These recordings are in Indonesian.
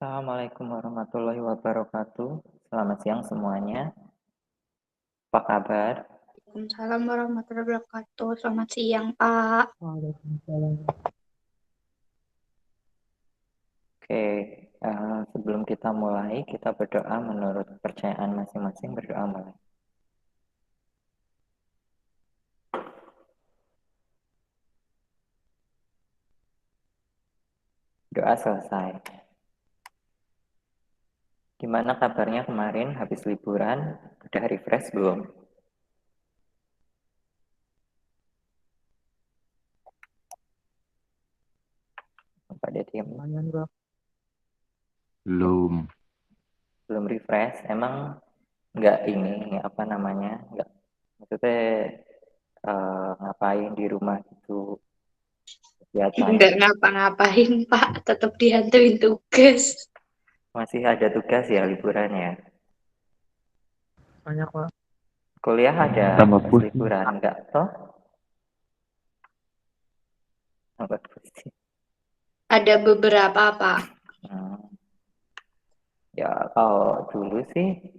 Assalamualaikum warahmatullahi wabarakatuh. Selamat siang semuanya. Apa kabar? Waalaikumsalam warahmatullahi wabarakatuh. Selamat siang, Pak. Waalaikumsalam. Oke, sebelum kita mulai, kita berdoa menurut kepercayaan masing-masing. Berdoa mulai. Doa selesai. Gimana kabarnya kemarin habis liburan? Udah refresh belum? Pada diam. Lumayan, Bro. Belum. Belum refresh? Emang nggak ini, apa namanya? Nggak, maksudnya ngapain di rumah gitu? Kegiatan. Enggak ngapa-ngapain, Pak. Tetap dihantuin tugas. Masih ada tugas ya liburan ya? Banyak, Pak. Kuliah ada Tambah pas pusing. liburan enggak toh? Tambah pusing. Ada beberapa, Pak. Ya kalau dulu sih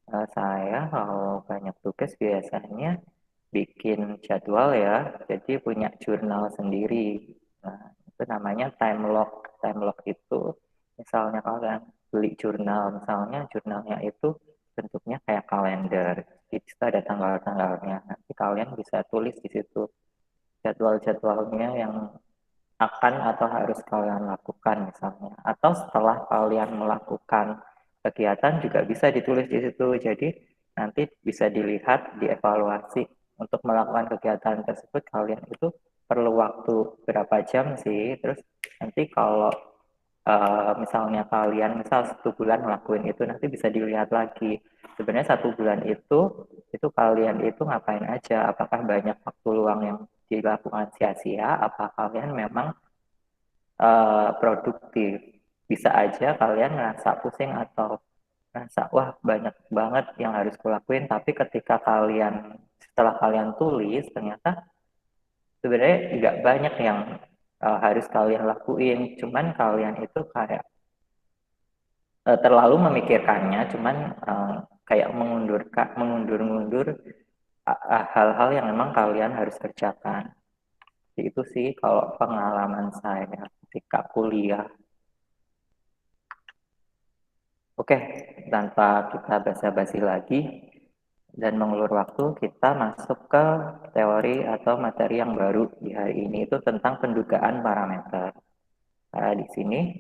saya kalau banyak tugas biasanya bikin jadwal ya, jadi punya jurnal sendiri. Nah, itu namanya time log. Time log itu misalnya kalian beli jurnal, misalnya jurnalnya itu bentuknya kayak kalender. Di situ ada tanggal-tanggalnya. Nanti kalian bisa tulis di situ jadwal-jadwalnya yang akan atau harus kalian lakukan misalnya. Atau setelah kalian melakukan kegiatan juga bisa ditulis di situ. Jadi nanti bisa dilihat, dievaluasi untuk melakukan kegiatan tersebut kalian itu perlu waktu berapa jam sih. Terus nanti kalau misalnya kalian misal 1 bulan ngelakuin itu nanti bisa dilihat lagi sebenarnya 1 bulan itu kalian itu ngapain aja, apakah banyak waktu luang yang dilakukan sia-sia, apa kalian memang produktif. Bisa aja kalian ngerasa pusing atau ngerasa wah banyak banget yang harus kulakuin, tapi ketika setelah kalian tulis ternyata sebenarnya nggak banyak yang harus kalian lakuin, cuman kalian itu kayak terlalu memikirkannya, cuman kayak mengundur-mundur hal-hal yang memang kalian harus kerjakan. Itu sih kalau pengalaman saya ketika kuliah. Oke, tanpa kita basa-basi lagi dan mengulur waktu, kita masuk ke teori atau materi yang baru di hari ini, itu tentang pendugaan parameter. Di sini,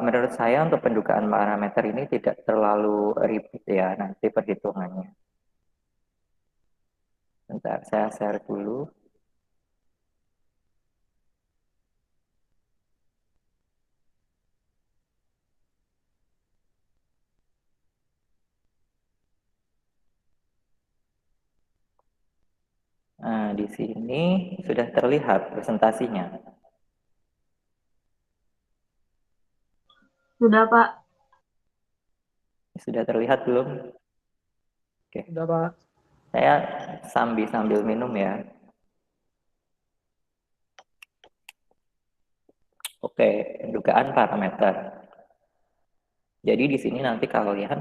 menurut saya untuk pendugaan parameter ini tidak terlalu ribet ya nanti perhitungannya. Bentar, saya share dulu. Nah, di sini sudah terlihat presentasinya. Sudah, Pak. Sudah terlihat belum? Oke. Sudah, Pak. Saya sambil minum ya. Oke, pendugaan parameter. Jadi di sini nanti kalian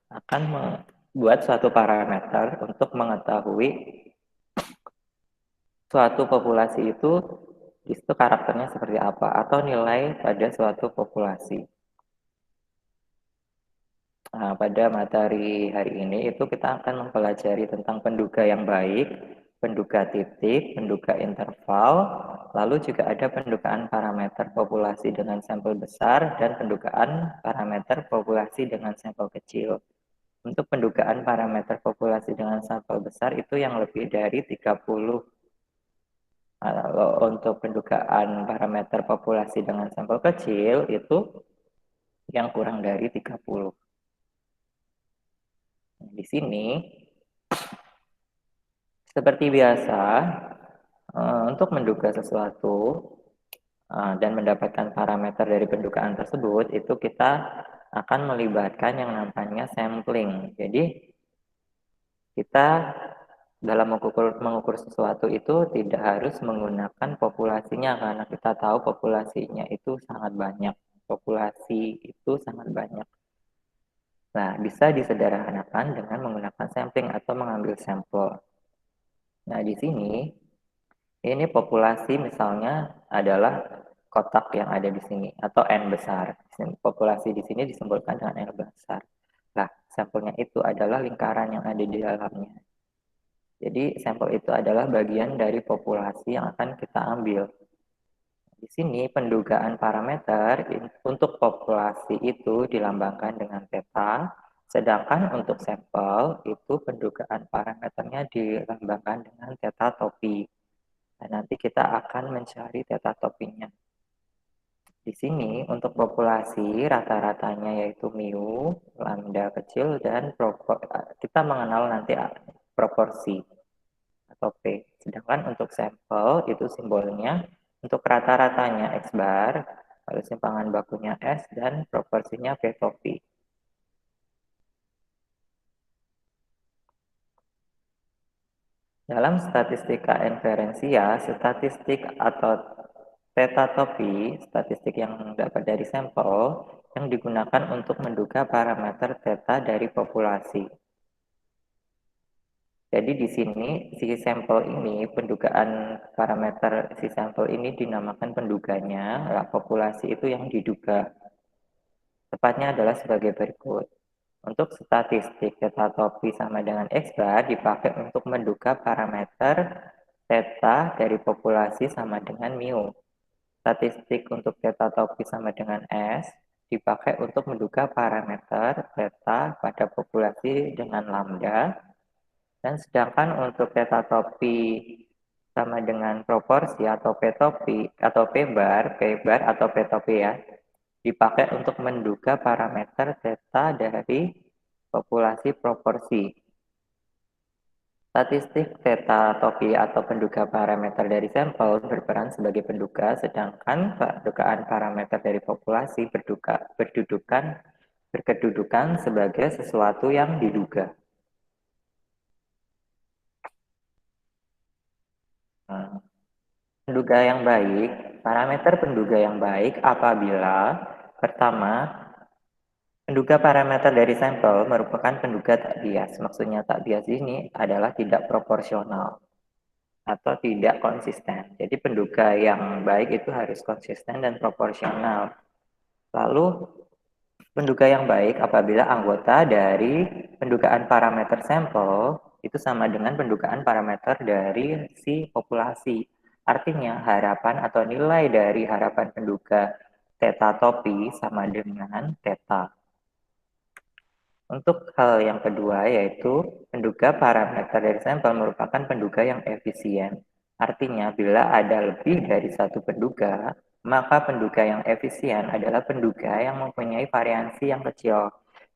akan membuat suatu parameter untuk mengetahui suatu populasi itu di situ karakternya seperti apa atau nilai pada suatu populasi. Nah, pada materi hari ini itu kita akan mempelajari tentang penduga yang baik, penduga titik, penduga interval, lalu juga ada pendugaan parameter populasi dengan sampel besar dan pendugaan parameter populasi dengan sampel kecil. Untuk pendugaan parameter populasi dengan sampel besar itu yang lebih dari 30. Kalau untuk pendugaan parameter populasi dengan sampel kecil itu yang kurang dari 30. Di sini seperti biasa, untuk menduga sesuatu dan mendapatkan parameter dari pendugaan tersebut, itu kita akan melibatkan yang namanya sampling. Jadi, kita dalam mengukur sesuatu itu tidak harus menggunakan populasinya, karena kita tahu populasinya itu sangat banyak. populasi itu sangat banyak. Nah, bisa disederhanakan dengan menggunakan sampling atau mengambil sampel. Nah, di sini ini populasi misalnya adalah kotak yang ada di sini atau N besar. Populasi di sini disimbolkan dengan N besar. Nah, sampelnya itu adalah lingkaran yang ada di dalamnya. Jadi, sampel itu adalah bagian dari populasi yang akan kita ambil. Di sini pendugaan parameter untuk populasi itu dilambangkan dengan theta, sedangkan untuk sampel itu pendugaan parameternya dilambangkan dengan theta topi. Nah, nanti kita akan mencari theta topinya. Di sini untuk populasi rata-ratanya yaitu mu, lambda kecil, dan kita mengenal nanti proporsi atau P. Sedangkan untuk sampel itu simbolnya untuk rata-ratanya X bar, lalu simpangan bakunya S, dan proporsinya P topi. Dalam statistika inferensia, statistik atau theta topi, statistik yang dapat dari sampel, yang digunakan untuk menduga parameter theta dari populasi. Jadi di sini si sampel ini, pendugaan parameter si sampel ini dinamakan penduganya, populasi itu yang diduga. Tepatnya adalah sebagai berikut. Untuk statistik theta topi sama dengan X bar dipakai untuk menduga parameter theta dari populasi sama dengan mu. Statistik untuk theta topi sama dengan S dipakai untuk menduga parameter theta pada populasi dengan lambda. Dan sedangkan untuk theta topi sama dengan proporsi atau P topi atau P bar atau P topi ya, dipakai untuk menduga parameter theta dari populasi proporsi. Statistik theta topi atau penduga parameter dari sampel berperan sebagai penduga, sedangkan pendugaan parameter dari populasi berkedudukan sebagai sesuatu yang diduga. Nah, penduga yang baik, parameter penduga yang baik apabila pertama, penduga parameter dari sampel merupakan penduga tak bias. Maksudnya tak bias ini adalah tidak proporsional atau tidak konsisten. Jadi penduga yang baik itu harus konsisten dan proporsional. Lalu penduga yang baik apabila anggota dari pendugaan parameter sampel itu sama dengan pendugaan parameter dari si populasi. Artinya harapan atau nilai dari harapan penduga theta topi sama dengan theta. Untuk hal yang kedua yaitu penduga parameter dari sampel merupakan penduga yang efisien. Artinya bila ada lebih dari satu penduga, maka penduga yang efisien adalah penduga yang mempunyai variansi yang kecil.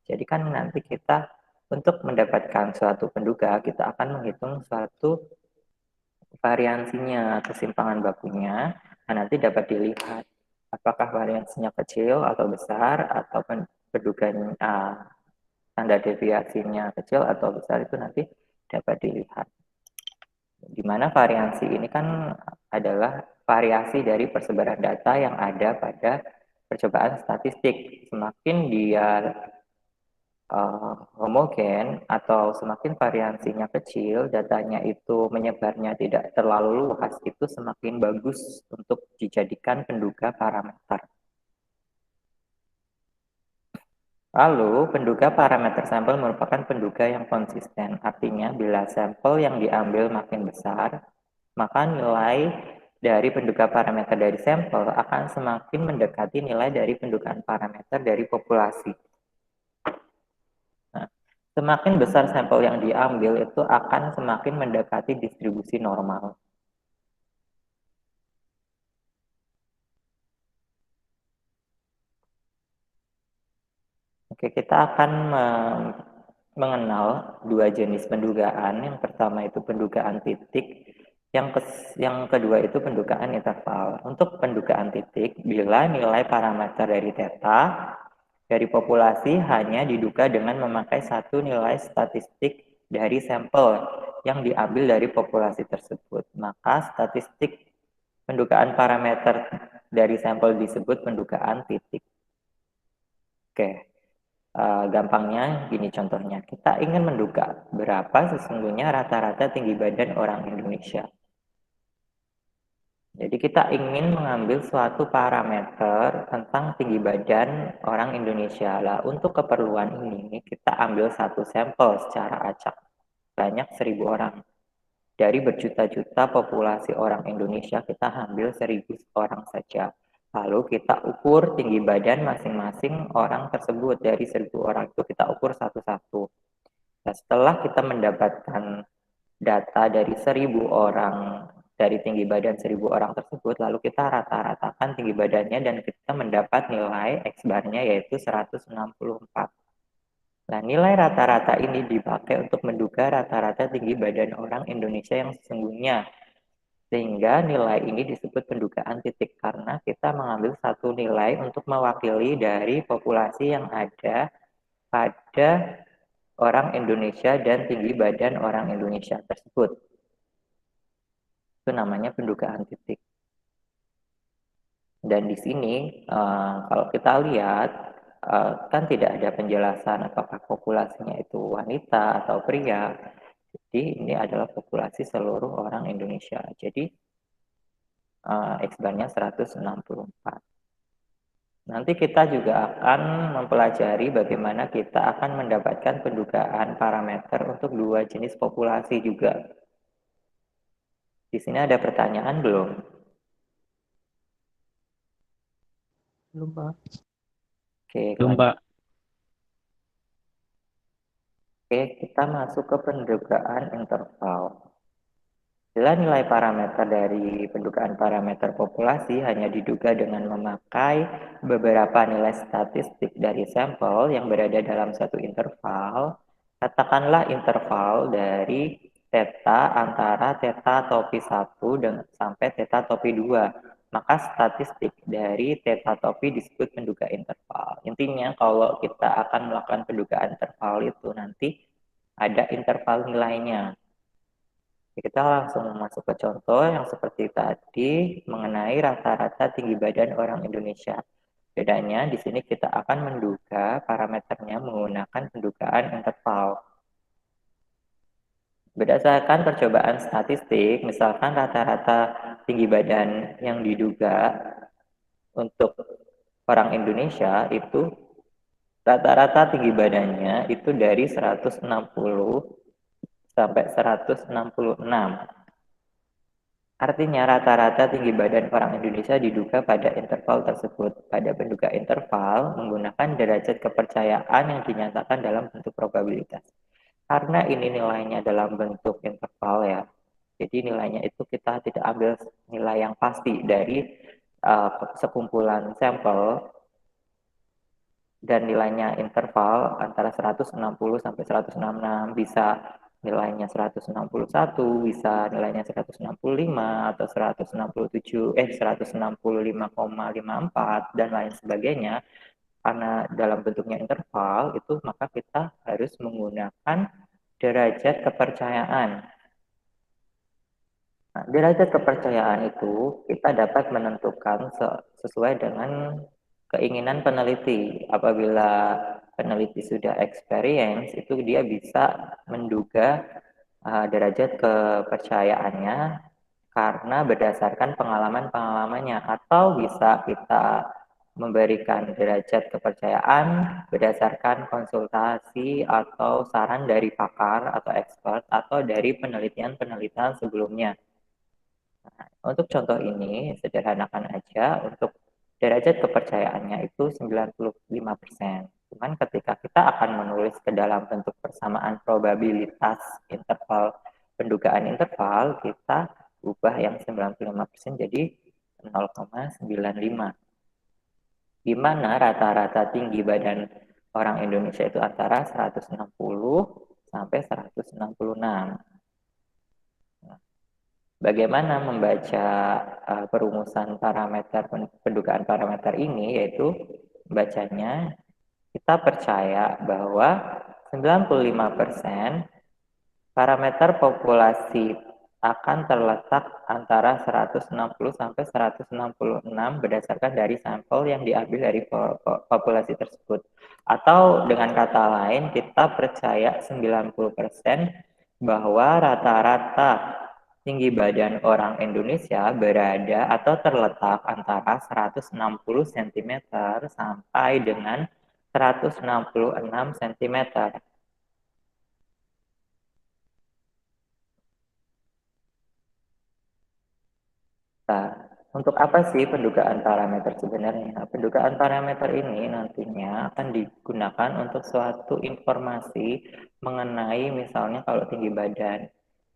Jadi kan nanti kita untuk mendapatkan suatu penduga, kita akan menghitung suatu variansinya, kesimpangan bakunya. Nah, nanti dapat dilihat apakah variansinya kecil atau besar, atau penduganya standar deviasinya kecil atau besar itu nanti dapat dilihat. Di mana variansi ini kan adalah variasi dari persebaran data yang ada pada percobaan statistik. Semakin dia homogen atau semakin variansinya kecil, datanya itu menyebarnya tidak terlalu luas, itu semakin bagus untuk dijadikan penduga parameter. Lalu, penduga parameter sampel merupakan penduga yang konsisten. Artinya, bila sampel yang diambil makin besar, maka nilai dari penduga parameter dari sampel akan semakin mendekati nilai dari pendugaan parameter dari populasi. Nah, semakin besar sampel yang diambil itu akan semakin mendekati distribusi normal. Oke, kita akan mengenal dua jenis pendugaan. Yang pertama itu pendugaan titik, yang kedua itu pendugaan interval. Untuk pendugaan titik, bila nilai parameter dari theta dari populasi hanya diduga dengan memakai satu nilai statistik dari sampel yang diambil dari populasi tersebut. Maka statistik pendugaan parameter dari sampel disebut pendugaan titik. Oke, gampangnya gini contohnya. Kita ingin menduga berapa sesungguhnya rata-rata tinggi badan orang Indonesia. Jadi kita ingin mengambil suatu parameter tentang tinggi badan orang Indonesia. Lah, untuk keperluan ini kita ambil satu sampel secara acak. Banyak 1.000 orang. Dari berjuta-juta populasi orang Indonesia, kita ambil 1.000 orang saja. Lalu kita ukur tinggi badan masing-masing orang tersebut. Dari 1.000 orang itu kita ukur satu-satu. Nah, setelah kita mendapatkan data dari 1.000 orang, dari tinggi badan 1.000 orang tersebut, lalu kita rata-ratakan tinggi badannya dan kita mendapat nilai X-barnya yaitu 164. Nah, nilai rata-rata ini dipakai untuk menduga rata-rata tinggi badan orang Indonesia yang sesungguhnya. Sehingga nilai ini disebut pendugaan titik karena kita mengambil satu nilai untuk mewakili dari populasi yang ada pada orang Indonesia dan tinggi badan orang Indonesia tersebut. Itu namanya pendugaan titik. Dan di sini kalau kita lihat kan tidak ada penjelasan apakah populasinya itu wanita atau pria. Jadi ini adalah populasi seluruh orang Indonesia. Jadi X-barnya 164. Nanti kita juga akan mempelajari bagaimana kita akan mendapatkan pendugaan parameter untuk dua jenis populasi juga. Di sini ada pertanyaan belum? Belum, Pak. Oke, Belum, Pak. Oke, kita masuk ke pendugaan interval. Bila nilai parameter dari pendugaan parameter populasi hanya diduga dengan memakai beberapa nilai statistik dari sampel yang berada dalam satu interval, katakanlah interval dari theta antara theta topi 1 sampai theta topi 2, maka statistik dari theta topi disebut penduga interval. Intinya kalau kita akan melakukan pendugaan interval itu nanti ada interval nilainya. Kita langsung masuk ke contoh yang seperti tadi mengenai rata-rata tinggi badan orang Indonesia. Bedanya di sini kita akan menduga parameternya menggunakan pendugaan interval. Berdasarkan percobaan statistik, misalkan rata-rata tinggi badan yang diduga untuk orang Indonesia itu rata-rata tinggi badannya itu dari 160 sampai 166. Artinya rata-rata tinggi badan orang Indonesia diduga pada interval tersebut. Pada penduga interval menggunakan derajat kepercayaan yang dinyatakan dalam bentuk probabilitas. Karena ini nilainya dalam bentuk interval ya, jadi nilainya itu kita tidak ambil nilai yang pasti dari sekumpulan sampel dan nilainya interval antara 160 sampai 166, bisa nilainya 161, bisa nilainya 165 atau 165,54 dan lain sebagainya. Karena dalam bentuknya interval itu maka kita harus menggunakan derajat kepercayaan. Nah, derajat kepercayaan itu kita dapat menentukan sesuai dengan keinginan peneliti. Apabila peneliti sudah experience, itu dia bisa menduga derajat kepercayaannya karena berdasarkan pengalaman-pengalamannya, atau bisa kita memberikan derajat kepercayaan berdasarkan konsultasi atau saran dari pakar atau expert atau dari penelitian-penelitian sebelumnya. Nah, untuk contoh ini, sederhanakan aja, untuk derajat kepercayaannya itu 95%. Cuman ketika kita akan menulis ke dalam bentuk persamaan probabilitas interval, pendugaan interval, kita ubah yang 95% jadi 0,95. Di mana rata-rata tinggi badan orang Indonesia itu antara 160 sampai 166. Bagaimana membaca perumusan parameter pendugaan parameter ini, yaitu bacanya kita percaya bahwa 95% parameter populasi akan terletak antara 160 sampai 166 berdasarkan dari sampel yang diambil dari populasi tersebut. Atau dengan kata lain, kita percaya 90% bahwa rata-rata tinggi badan orang Indonesia berada atau terletak antara 160 cm sampai dengan 166 cm. Nah, untuk apa sih pendugaan parameter sebenarnya? Pendugaan parameter ini nantinya akan digunakan untuk suatu informasi mengenai misalnya kalau tinggi badan.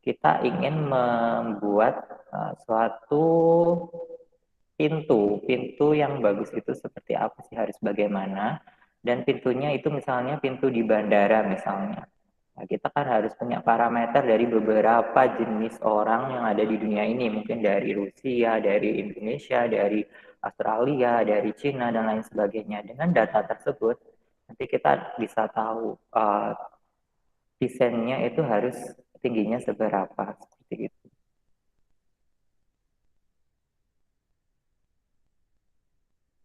Kita ingin membuat suatu pintu yang bagus itu seperti apa sih, harus bagaimana, dan pintunya itu misalnya pintu di bandara misalnya. Nah, kita kan harus punya parameter dari beberapa jenis orang yang ada di dunia ini, mungkin dari Rusia, dari Indonesia, dari Australia, dari Cina, dan lain sebagainya. Dengan data tersebut, nanti kita bisa tahu desainnya itu harus tingginya seberapa, seperti itu.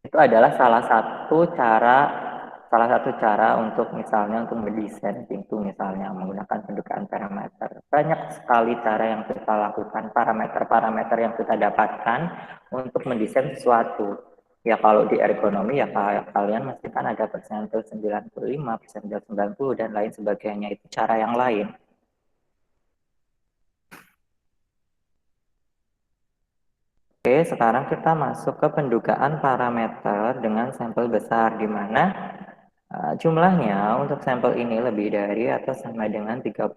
Itu adalah salah satu cara untuk misalnya untuk mendesain pintu misalnya menggunakan pendukaan parameter. Banyak sekali cara yang kita lakukan, parameter-parameter yang kita dapatkan untuk mendesain sesuatu. Ya kalau di ergonomi ya kalian mesti kan ada persentil 95, persentil 90 dan lain sebagainya. Itu cara yang lain. Oke, sekarang kita masuk ke pendugaan parameter dengan sampel besar, di mana jumlahnya untuk sampel ini lebih dari atau sama dengan 30.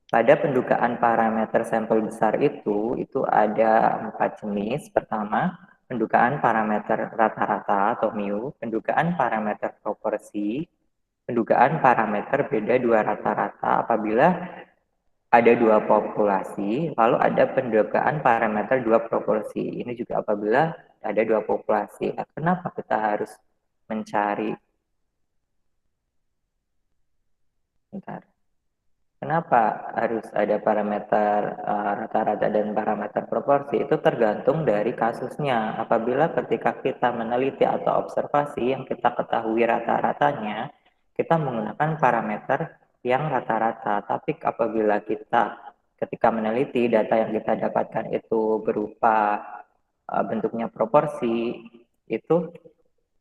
Pada pendugaan parameter sampel besar itu ada 4 jenis. Pertama, pendugaan parameter rata-rata atau mu, pendugaan parameter proporsi, pendugaan parameter beda dua rata-rata apabila ada dua populasi, lalu ada pendugaan parameter dua proporsi. Ini juga apabila ada dua populasi. Kenapa kita harus mencari? Bentar. Kenapa harus ada parameter rata-rata dan parameter proporsi? Itu tergantung dari kasusnya. Apabila ketika kita meneliti atau observasi yang kita ketahui rata-ratanya, kita menggunakan parameter yang rata-rata. Tapi apabila kita ketika meneliti data yang kita dapatkan itu berupa bentuknya proporsi, itu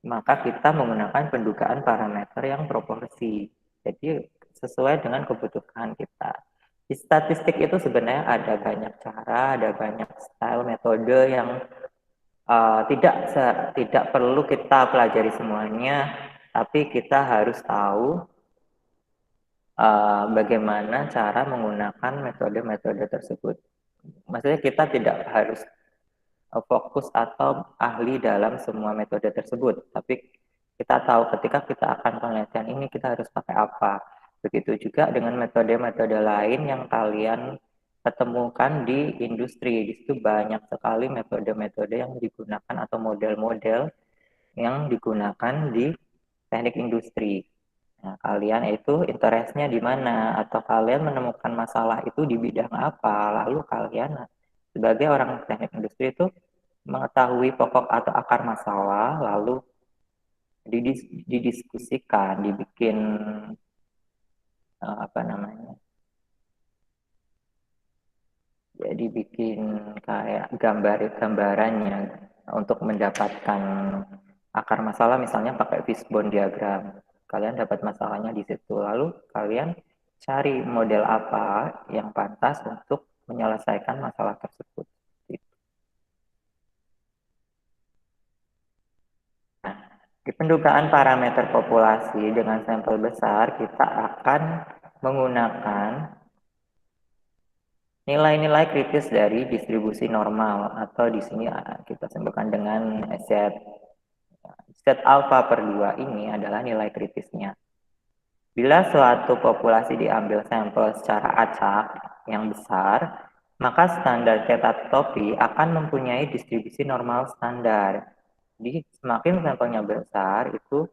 maka kita menggunakan pendugaan parameter yang proporsi. Jadi sesuai dengan kebutuhan kita. Di statistik itu sebenarnya ada banyak cara, ada banyak style, metode yang tidak perlu kita pelajari semuanya, tapi kita harus tahu bagaimana cara menggunakan metode-metode tersebut. Maksudnya kita tidak harus fokus atau ahli dalam semua metode tersebut, tapi kita tahu ketika kita akan penelitian ini kita harus pakai apa. Begitu juga dengan metode-metode lain yang kalian ketemukan di industri. Di situ banyak sekali metode-metode yang digunakan atau model-model yang digunakan di teknik industri. Nah, kalian itu interestnya di mana, atau kalian menemukan masalah itu di bidang apa, lalu kalian sebagai orang teknik industri itu mengetahui pokok atau akar masalah, lalu didiskusikan, dibikin apa namanya, jadi bikin kayak gambarannya untuk mendapatkan akar masalah, misalnya pakai fishbone diagram. Kalian dapat masalahnya di situ, lalu kalian cari model apa yang pantas untuk menyelesaikan masalah tersebut. Nah, di pendugaan parameter populasi dengan sampel besar, kita akan menggunakan nilai-nilai kritis dari distribusi normal, atau di sini kita sebutkan dengan Z alfa per 2 ini adalah nilai kritisnya. Bila suatu populasi diambil sampel secara acak yang besar, maka standar Theta-Topi akan mempunyai distribusi normal standar. Jadi semakin sampelnya besar, itu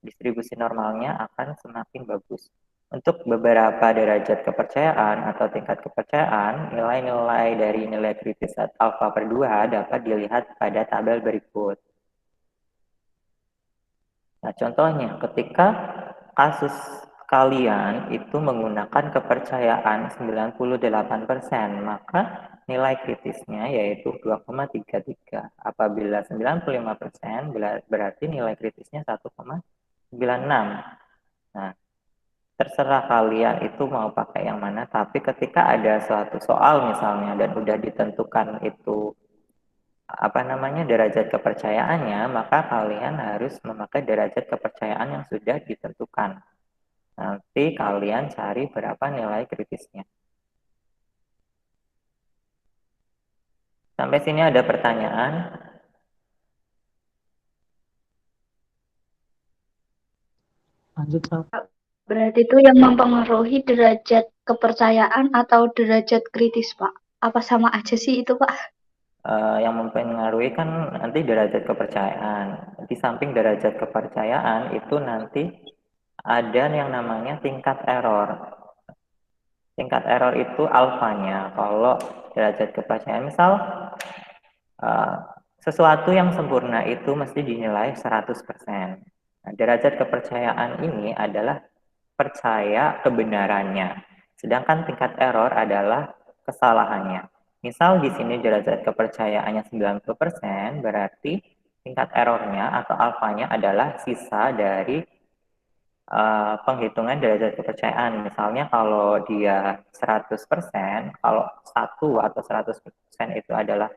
distribusi normalnya akan semakin bagus. Untuk beberapa derajat kepercayaan atau tingkat kepercayaan, nilai-nilai dari nilai kritis alfa per 2 dapat dilihat pada tabel berikut. Nah, contohnya ketika kasus kalian itu menggunakan kepercayaan 98%, maka nilai kritisnya yaitu 2,33. Apabila 95%, berarti nilai kritisnya 1,96. Nah, terserah kalian itu mau pakai yang mana, tapi ketika ada suatu soal misalnya dan udah ditentukan itu derajat kepercayaannya, maka kalian harus memakai derajat kepercayaan yang sudah ditentukan. Nanti kalian cari berapa nilai kritisnya. Sampai sini ada pertanyaan? Lanjut, Pak. Berarti itu yang mempengaruhi derajat kepercayaan atau derajat kritis, Pak? Apa sama aja sih itu, Pak? Yang mempengaruhi kan nanti derajat kepercayaan. Di samping derajat kepercayaan itu nanti ada yang namanya tingkat error. Tingkat error itu alfanya. Kalau derajat kepercayaan, misal sesuatu yang sempurna itu mesti dinilai 100%. Nah, derajat kepercayaan ini adalah percaya kebenarannya. Sedangkan tingkat error adalah kesalahannya. Misal di sini derajat kepercayaannya 90%, berarti tingkat errornya atau alfanya adalah sisa dari penghitungan derajat kepercayaan. Misalnya kalau dia 100%, kalau 1 atau 100% itu adalah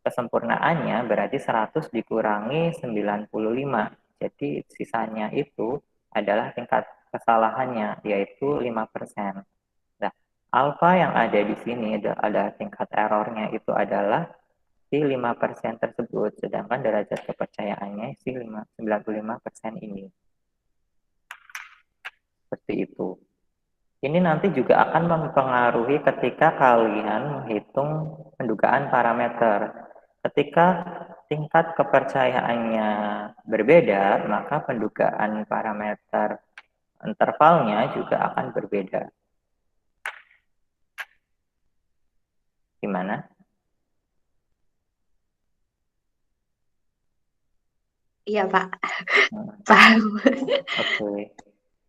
kesempurnaannya, berarti 100 dikurangi 95. Jadi sisanya itu adalah tingkat kesalahannya, yaitu 5%. Nah, alfa yang ada di sini ada tingkat errornya itu adalah si 5% tersebut, sedangkan derajat kepercayaannya si 95% ini. Seperti itu. Ini nanti juga akan mempengaruhi ketika kalian menghitung pendugaan parameter. Ketika tingkat kepercayaannya berbeda, maka pendugaan parameter intervalnya juga akan berbeda. Gimana? Iya, Pak. Paham. Oke.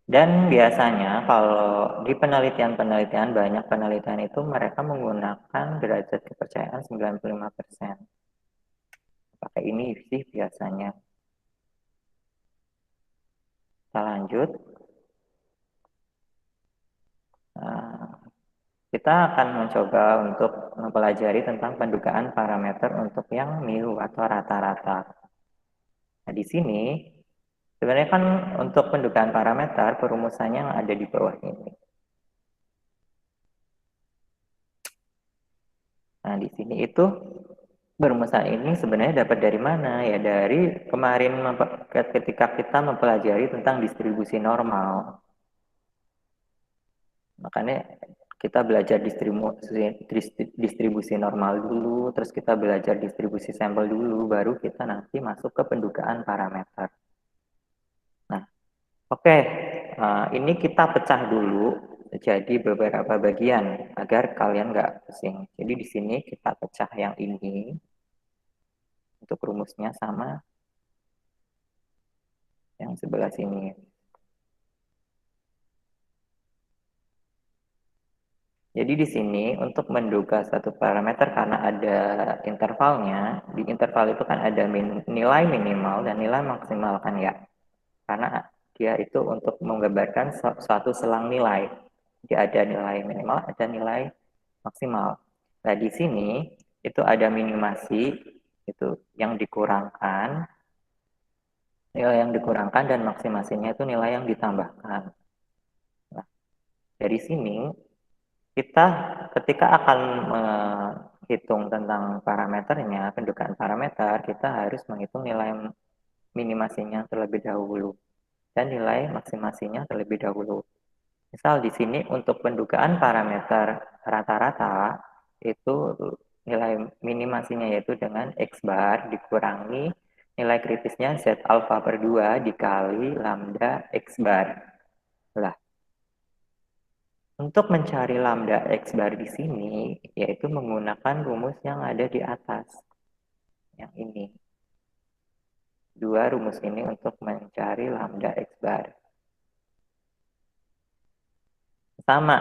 Dan biasanya kalau di penelitian-penelitian, banyak penelitian itu mereka menggunakan derajat kepercayaan 95%. Pakai ini sih biasanya. Kita lanjut. Kita akan mencoba untuk mempelajari tentang pendugaan parameter untuk yang mu atau rata-rata. Nah, di sini sebenarnya kan untuk pendugaan parameter perumusannya yang ada di bawah ini. Nah, di sini itu perumusan ini sebenarnya dapat dari mana? Ya dari kemarin ketika kita mempelajari tentang distribusi normal. Makanya kita belajar distribusi normal dulu, terus kita belajar distribusi sampel dulu, baru kita nanti masuk ke pendugaan parameter. Nah, oke, ini kita pecah dulu jadi beberapa bagian agar kalian nggak pusing. Jadi di sini kita pecah yang ini untuk rumusnya sama yang sebelah sini. Jadi di sini untuk menduga satu parameter karena ada intervalnya, di interval itu kan ada nilai minimal dan nilai maksimal kan ya. Karena dia itu untuk menggambarkan suatu selang nilai. Jadi ada nilai minimal, ada nilai maksimal. Nah, di sini itu ada minimasi itu yang dikurangkan, nilai yang dikurangkan dan maksimasinya itu nilai yang ditambahkan. Nah, dari sini kita ketika akan menghitung tentang parameternya, pendugaan parameter, kita harus menghitung nilai minimasinya terlebih dahulu dan nilai maksimasinya terlebih dahulu. Misal di sini untuk pendugaan parameter rata-rata itu nilai minimasinya yaitu dengan X bar dikurangi nilai kritisnya Z alpha per 2 dikali lambda X bar. Lah, Untuk mencari lambda X bar di sini, yaitu menggunakan rumus yang ada di atas. Yang ini. Dua rumus ini untuk mencari lambda X bar. Sama,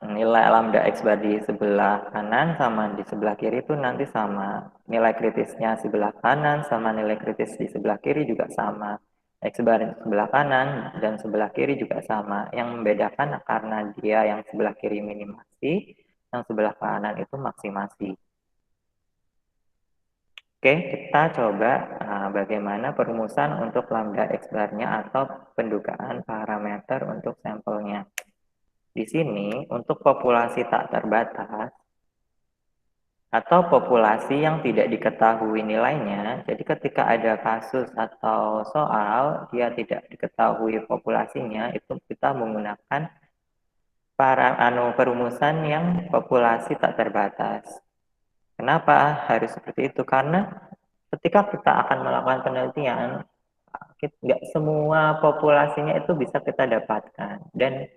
nilai lambda X bar di sebelah kanan sama di sebelah kiri itu nanti sama. Nilai kritisnya sebelah kanan sama nilai kritis di sebelah kiri juga sama. X bar sebelah kanan dan sebelah kiri juga sama. Yang membedakan karena dia yang sebelah kiri minimasi, yang sebelah kanan itu maksimasi. Oke, kita coba bagaimana perumusan untuk lambda X bar-nya atau pendugaan parameter untuk sampelnya. Di sini, untuk populasi tak terbatas, atau populasi yang tidak diketahui nilainya, jadi ketika ada kasus atau soal, dia tidak diketahui populasinya, itu kita menggunakan perumusan yang populasi tak terbatas. Kenapa harus seperti itu? Karena ketika kita akan melakukan penelitian, nggak semua populasinya itu bisa kita dapatkan. Dan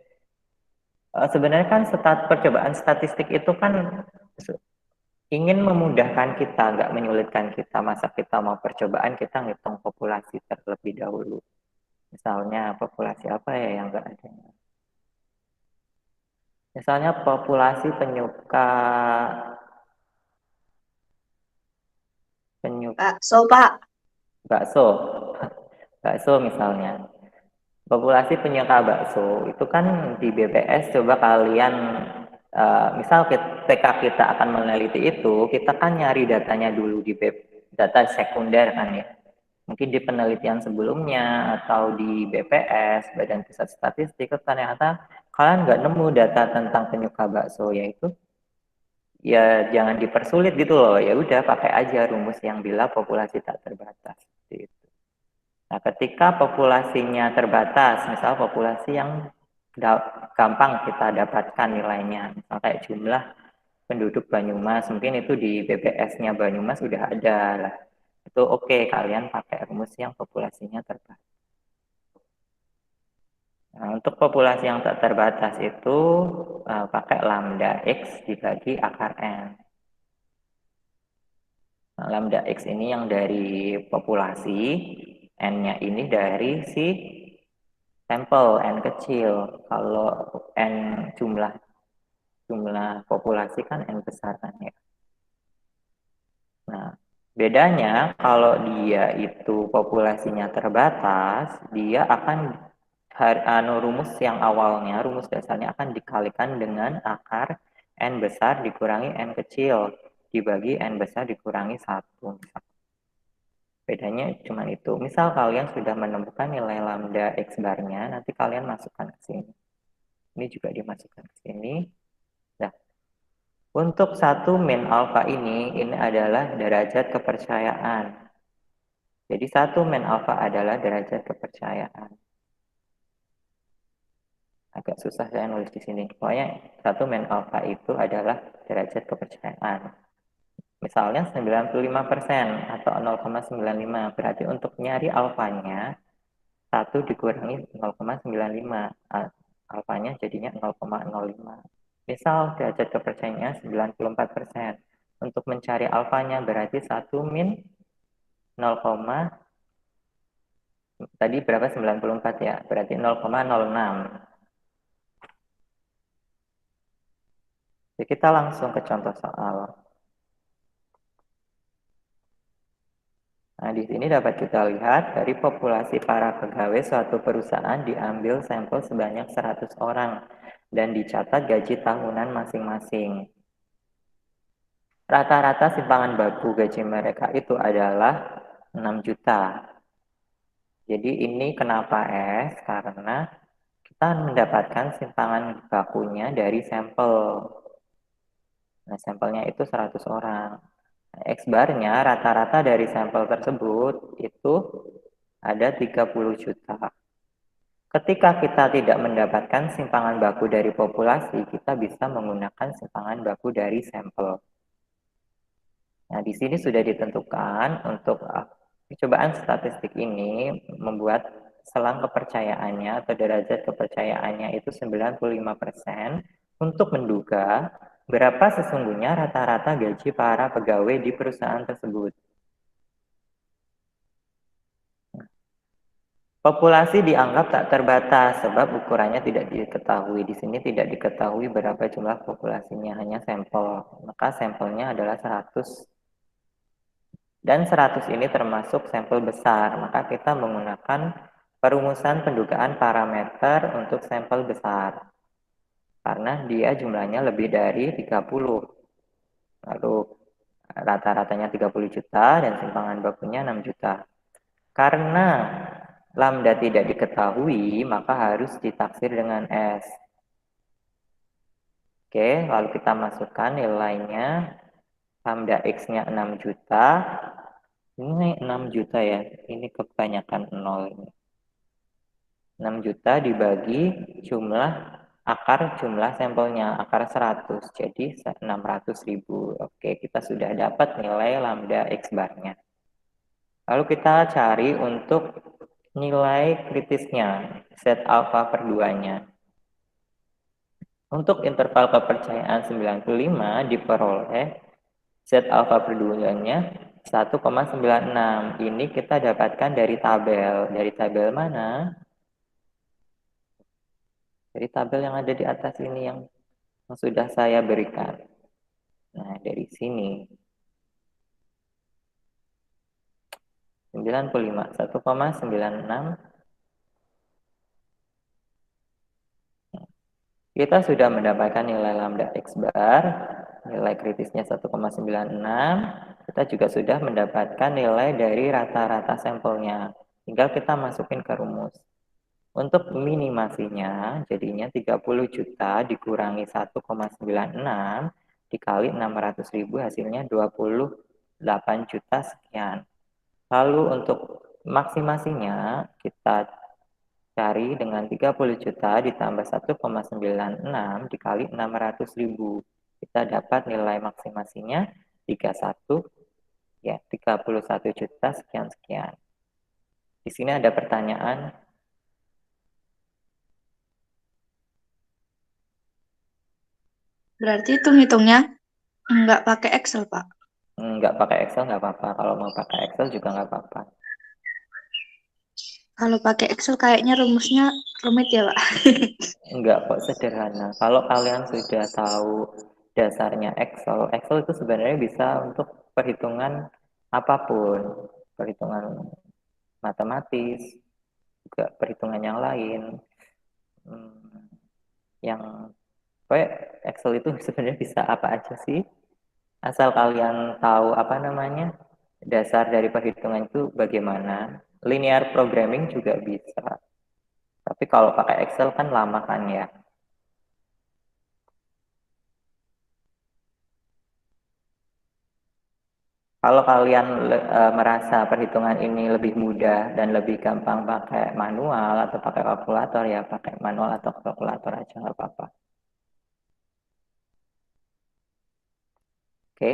sebenarnya kan percobaan statistik itu kan ingin memudahkan kita, nggak menyulitkan kita. Masa kita mau percobaan, kita ngitung populasi terlebih dahulu. Misalnya populasi apa ya yang nggak ada? Misalnya populasi penyuka Bakso, Pak. bakso. Bakso misalnya. Populasi penyuka bakso itu kan di BPS coba kalian misal TK kita akan meneliti itu, kita kan nyari datanya dulu di data sekunder kan ya. Mungkin di penelitian sebelumnya atau di BPS, Badan Pusat Statistik, ternyata kalian nggak nemu data tentang penyuka bakso, yaitu ya jangan dipersulit gitu loh, ya udah pakai aja rumus yang bila populasi tak terbatas. Gitu. Nah, ketika populasinya terbatas, misal populasi yang gampang kita dapatkan nilainya, misal kayak jumlah penduduk Banyumas, mungkin itu di BPS-nya Banyumas sudah ada lah. Itu oke, kalian pakai rumus yang populasinya terbatas. Nah, untuk populasi yang tak terbatas itu pakai lambda X dibagi akar N. Nah, lambda X ini yang dari populasi, N-nya ini dari si sampel, N kecil. Kalau N jumlah populasi kan N besar kan ya. Nah, bedanya kalau dia itu populasinya terbatas, dia akan rumus yang awalnya, rumus dasarnya akan dikalikan dengan akar N besar dikurangi N kecil, dibagi N besar dikurangi 1. Bedanya cuma itu. Misal kalian sudah menemukan nilai lambda X bar-nya, nanti kalian masukkan ke sini. Ini juga dimasukkan ke sini. Nah, untuk satu min alfa ini adalah derajat kepercayaan. Jadi satu min alfa adalah derajat kepercayaan. Agak susah saya nulis di sini. Pokoknya satu min alfa itu adalah derajat kepercayaan. Misalnya 95% atau 0,95. Berarti untuk nyari alfanya, 1 dikurangi 0,95. Alfanya jadinya 0,05. Misal derajat kepercayaannya 94%. Untuk mencari alfanya berarti 1 min 0, tadi berapa 94 ya? Berarti 0,06. Jadi kita langsung ke contoh soal. Nah, di sini dapat kita lihat dari populasi para pegawai suatu perusahaan diambil sampel sebanyak 100 orang dan dicatat gaji tahunan masing-masing. Rata-rata simpangan baku gaji mereka itu adalah 6 juta. Jadi ini kenapa S? Karena kita mendapatkan simpangan bakunya dari sampel. Nah, sampelnya itu 100 orang. X bar-nya rata-rata dari sampel tersebut itu ada 30 juta. Ketika kita tidak mendapatkan simpangan baku dari populasi, kita bisa menggunakan simpangan baku dari sampel. Nah, di sini sudah ditentukan untuk percobaan statistik ini membuat selang kepercayaannya atau derajat kepercayaannya itu 95% untuk menduga berapa sesungguhnya rata-rata gaji para pegawai di perusahaan tersebut. Populasi dianggap tak terbatas sebab ukurannya tidak diketahui. Di sini tidak diketahui berapa jumlah populasinya, hanya sampel. Maka sampelnya adalah 100. Dan 100 ini termasuk sampel besar, maka kita menggunakan perumusan pendugaan parameter untuk sampel besar. Karena dia jumlahnya lebih dari 30. Lalu rata-ratanya 30 juta dan simpangan bakunya 6 juta. Karena lambda tidak diketahui, maka harus ditaksir dengan S. Oke, lalu kita masukkan nilainya. Lambda X-nya 6 juta. Ini 6 juta ya, ini kebanyakan 0 ini. 6 juta dibagi akar jumlah sampelnya, akar 100, jadi 600.000. Oke, kita sudah dapat nilai lambda X barnya. Lalu kita cari untuk nilai kritisnya, set alfa per 2-nya. Untuk interval kepercayaan 95 diperoleh set alfa per 2-nya 1,96. Ini kita dapatkan dari tabel. Dari tabel mana? Dari tabel yang ada di atas ini yang sudah saya berikan. Nah, dari sini. 95, 1,96. Kita sudah mendapatkan nilai lambda X bar, nilai kritisnya 1,96. Kita juga sudah mendapatkan nilai dari rata-rata sampelnya. Tinggal kita masukin ke rumus. Untuk minimasinya, jadinya 30 juta dikurangi 1,96 dikali 600.000 hasilnya 28 juta sekian. Lalu untuk maksimasinya kita cari dengan 30 juta ditambah 1,96 dikali 600.000. Kita dapat nilai maksimasinya 31 ya 31 juta sekian-sekian. Di sini ada pertanyaan. Berarti itu ngitungnya nggak pakai Excel, Pak? Nggak pakai Excel nggak apa-apa. Kalau mau pakai Excel juga nggak apa-apa. Kalau pakai Excel kayaknya rumusnya rumit ya, Pak? Enggak kok, sederhana. Kalau kalian sudah tahu dasarnya Excel, Excel itu sebenarnya bisa untuk perhitungan apapun. Perhitungan matematis, juga perhitungan yang lain. Yang kayak Excel itu sebenarnya bisa apa aja sih? Asal kalian tahu apa namanya, dasar dari perhitungan itu bagaimana. Linear programming juga bisa. Tapi kalau pakai Excel kan lama kan ya. Kalau kalian merasa perhitungan ini lebih mudah dan lebih gampang pakai manual atau pakai kalkulator, ya pakai manual atau kalkulator aja nggak apa-apa. Oke,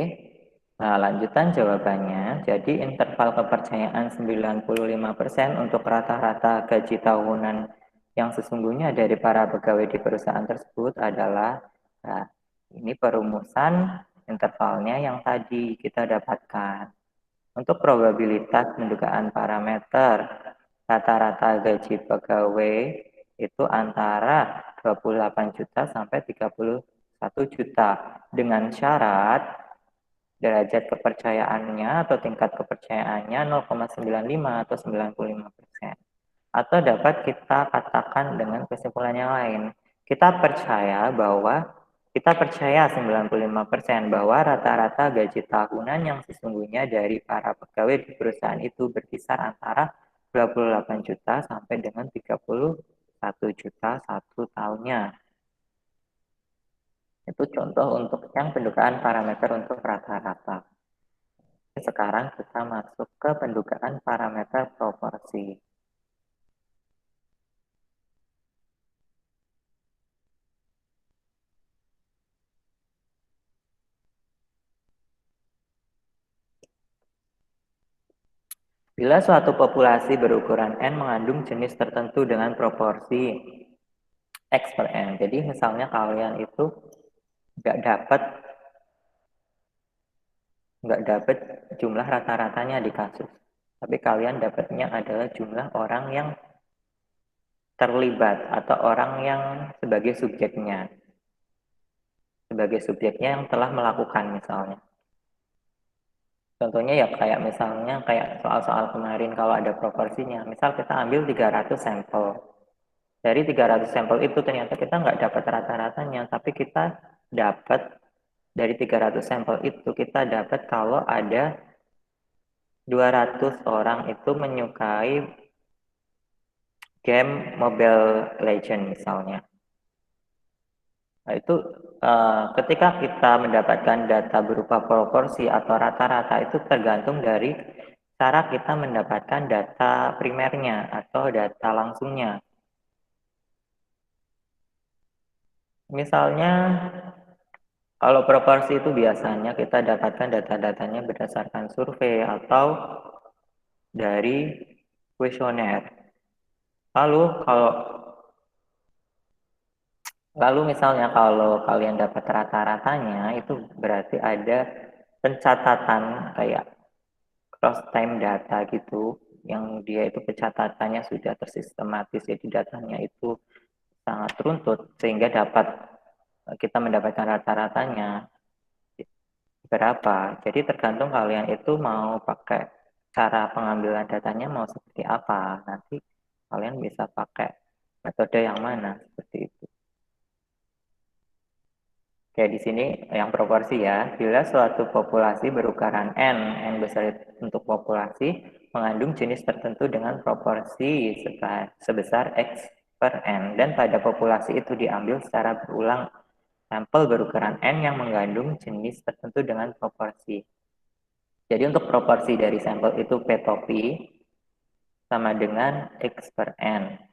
nah lanjutan jawabannya. Jadi interval kepercayaan 95% untuk rata-rata gaji tahunan yang sesungguhnya dari para pegawai di perusahaan tersebut adalah, nah, ini perumusan intervalnya yang tadi kita dapatkan. Untuk probabilitas pendugaan parameter rata-rata gaji pegawai itu antara 28 juta sampai 31 juta dengan syarat derajat kepercayaannya atau tingkat kepercayaannya 0,95 atau 95%. Atau dapat kita katakan dengan kesimpulan yang lain. Kita percaya 95% bahwa rata-rata gaji tahunan yang sesungguhnya dari para pegawai di perusahaan itu berkisar antara 28 juta sampai dengan 31 juta satu tahunnya. Itu contoh untuk yang pendugaan parameter untuk rata-rata. Sekarang kita masuk ke pendugaan parameter proporsi. Bila suatu populasi berukuran N mengandung jenis tertentu dengan proporsi X per N. Jadi misalnya kalian itu nggak dapat jumlah rata-ratanya di kasus. Tapi kalian dapatnya adalah jumlah orang yang terlibat atau orang yang sebagai subjeknya. Sebagai subjeknya yang telah melakukan misalnya. Contohnya ya kayak misalnya kayak soal-soal kemarin kalau ada proporsinya. Misal kita ambil 300 sampel. Dari 300 sampel itu ternyata kita nggak dapat rata-ratanya, tapi kita dapat dari 300 sampel itu kita dapat kalau ada 200 orang itu menyukai game Mobile Legends misalnya. Nah, itu ketika kita mendapatkan data berupa proporsi atau rata-rata itu tergantung dari cara kita mendapatkan data primernya atau data langsungnya. Misalnya kalau proporsi itu biasanya kita dapatkan data-datanya berdasarkan survei atau dari kuesioner. Lalu misalnya kalau kalian dapat rata-ratanya itu berarti ada pencatatan kayak cross time data gitu yang dia itu pencatatannya sudah tersistematis, jadi datanya itu sangat runtut sehingga dapat kita mendapatkan rata-ratanya berapa. Jadi tergantung kalian itu mau pakai cara pengambilan datanya mau seperti apa. Nanti kalian bisa pakai metode yang mana seperti itu. Oke, di sini yang proporsi ya. Bila suatu populasi berukuran N, N besar untuk populasi, mengandung jenis tertentu dengan proporsi sebesar X per N. Dan pada populasi itu diambil secara berulang sampel berukuran N yang mengandung jenis tertentu dengan proporsi. Jadi untuk proporsi dari sampel itu P topi sama dengan X per N.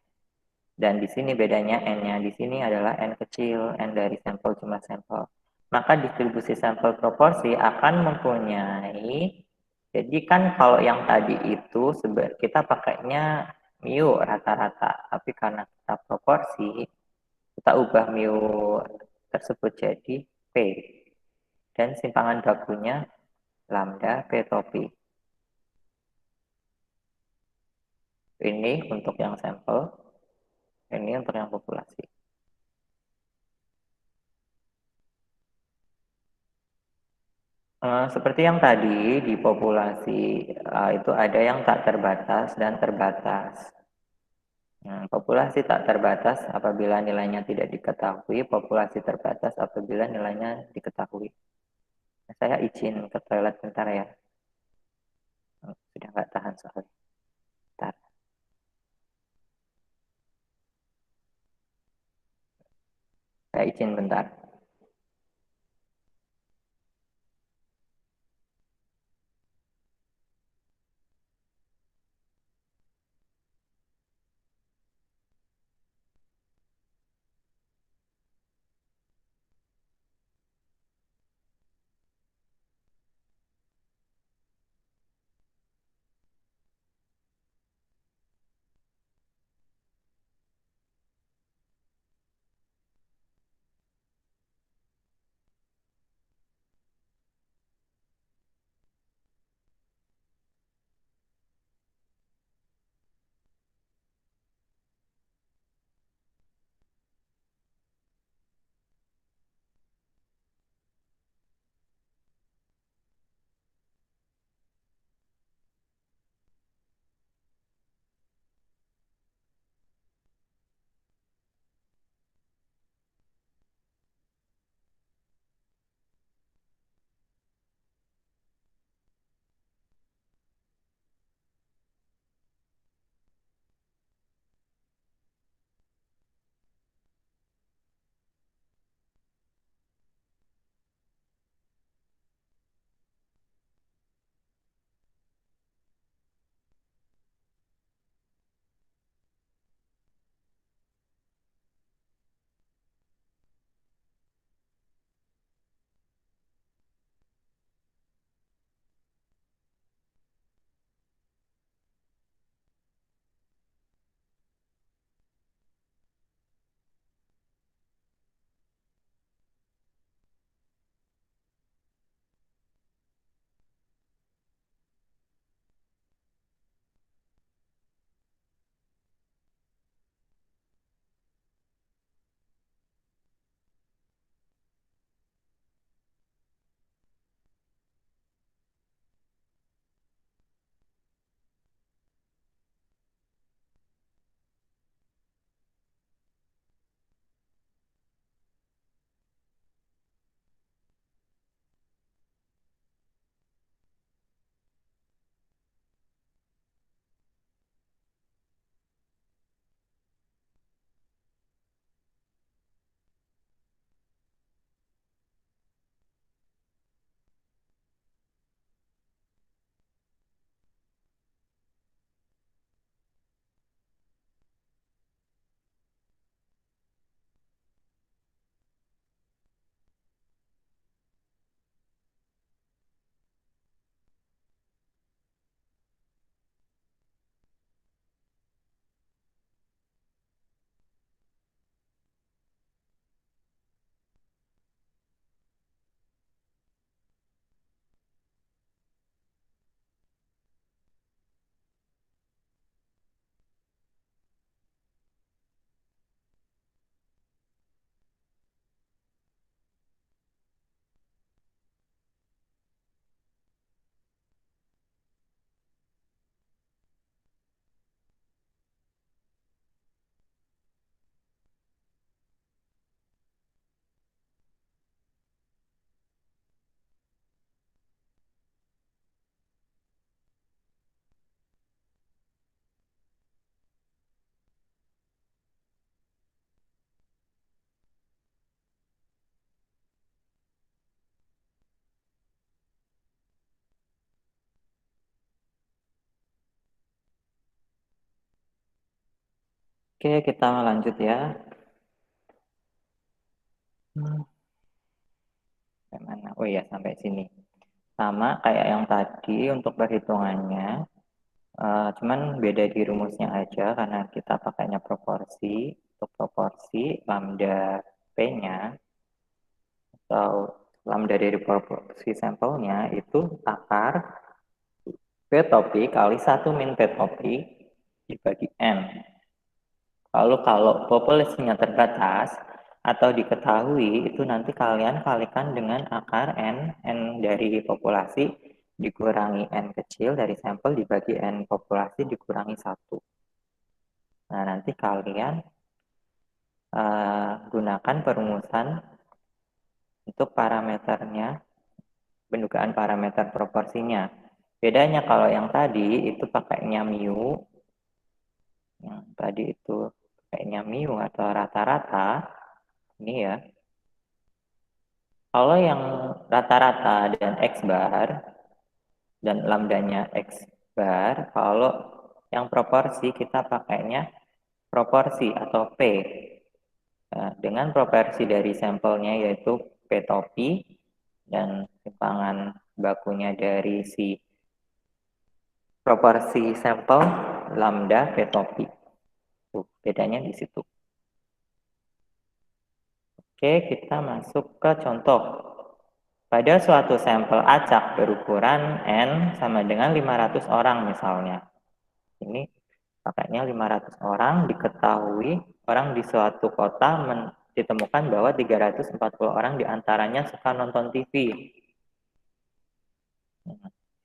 Dan di sini bedanya N-nya. Di sini adalah N kecil, N dari sampel jumlah sampel. Maka distribusi sampel proporsi akan mempunyai, jadi kan kalau yang tadi itu kita pakainya mu rata-rata, tapi karena kita proporsi, kita ubah mu tersebut jadi P. Dan simpangan bakunya lambda P topi. Ini untuk yang sampel, ini untuk yang populasi. Seperti yang tadi di populasi itu ada yang tak terbatas dan terbatas. Populasi tak terbatas apabila nilainya tidak diketahui, populasi terbatas apabila nilainya diketahui. Saya izin ke toilet bentar ya. Sudah nggak tahan soalnya. Bentar. Saya izin bentar. Oke, kita lanjut ya. Mana? Oh iya, sampai sini. Sama kayak yang tadi untuk perhitungannya, cuman beda di rumusnya aja karena kita pakainya proporsi. Untuk proporsi, lambda P-nya atau lambda dari proporsi sampelnya itu akar P topi kali 1 min P topi dibagi N. Lalu kalau populasinya terbatas atau diketahui, itu nanti kalian kalikan dengan akar N dari populasi dikurangi N kecil dari sampel dibagi N populasi dikurangi 1. Nah, nanti kalian gunakan perumusan untuk parameternya, pendugaan parameter proporsinya. Bedanya kalau yang tadi itu pakainya mu, yang tadi itu pakainya mu atau rata-rata, ini ya. Kalau yang rata-rata dan X bar, dan lambdanya X bar, kalau yang proporsi kita pakainya proporsi atau P. Nah, dengan proporsi dari sampelnya yaitu P topi, dan timpangan bakunya dari si proporsi sampel lambda P topi. Tuh, bedanya di situ. Oke, kita masuk ke contoh. Pada suatu sampel acak berukuran N sama dengan 500 orang misalnya. Ini pakainya 500 orang, diketahui orang di suatu kota ditemukan bahwa 340 orang diantaranya suka nonton TV.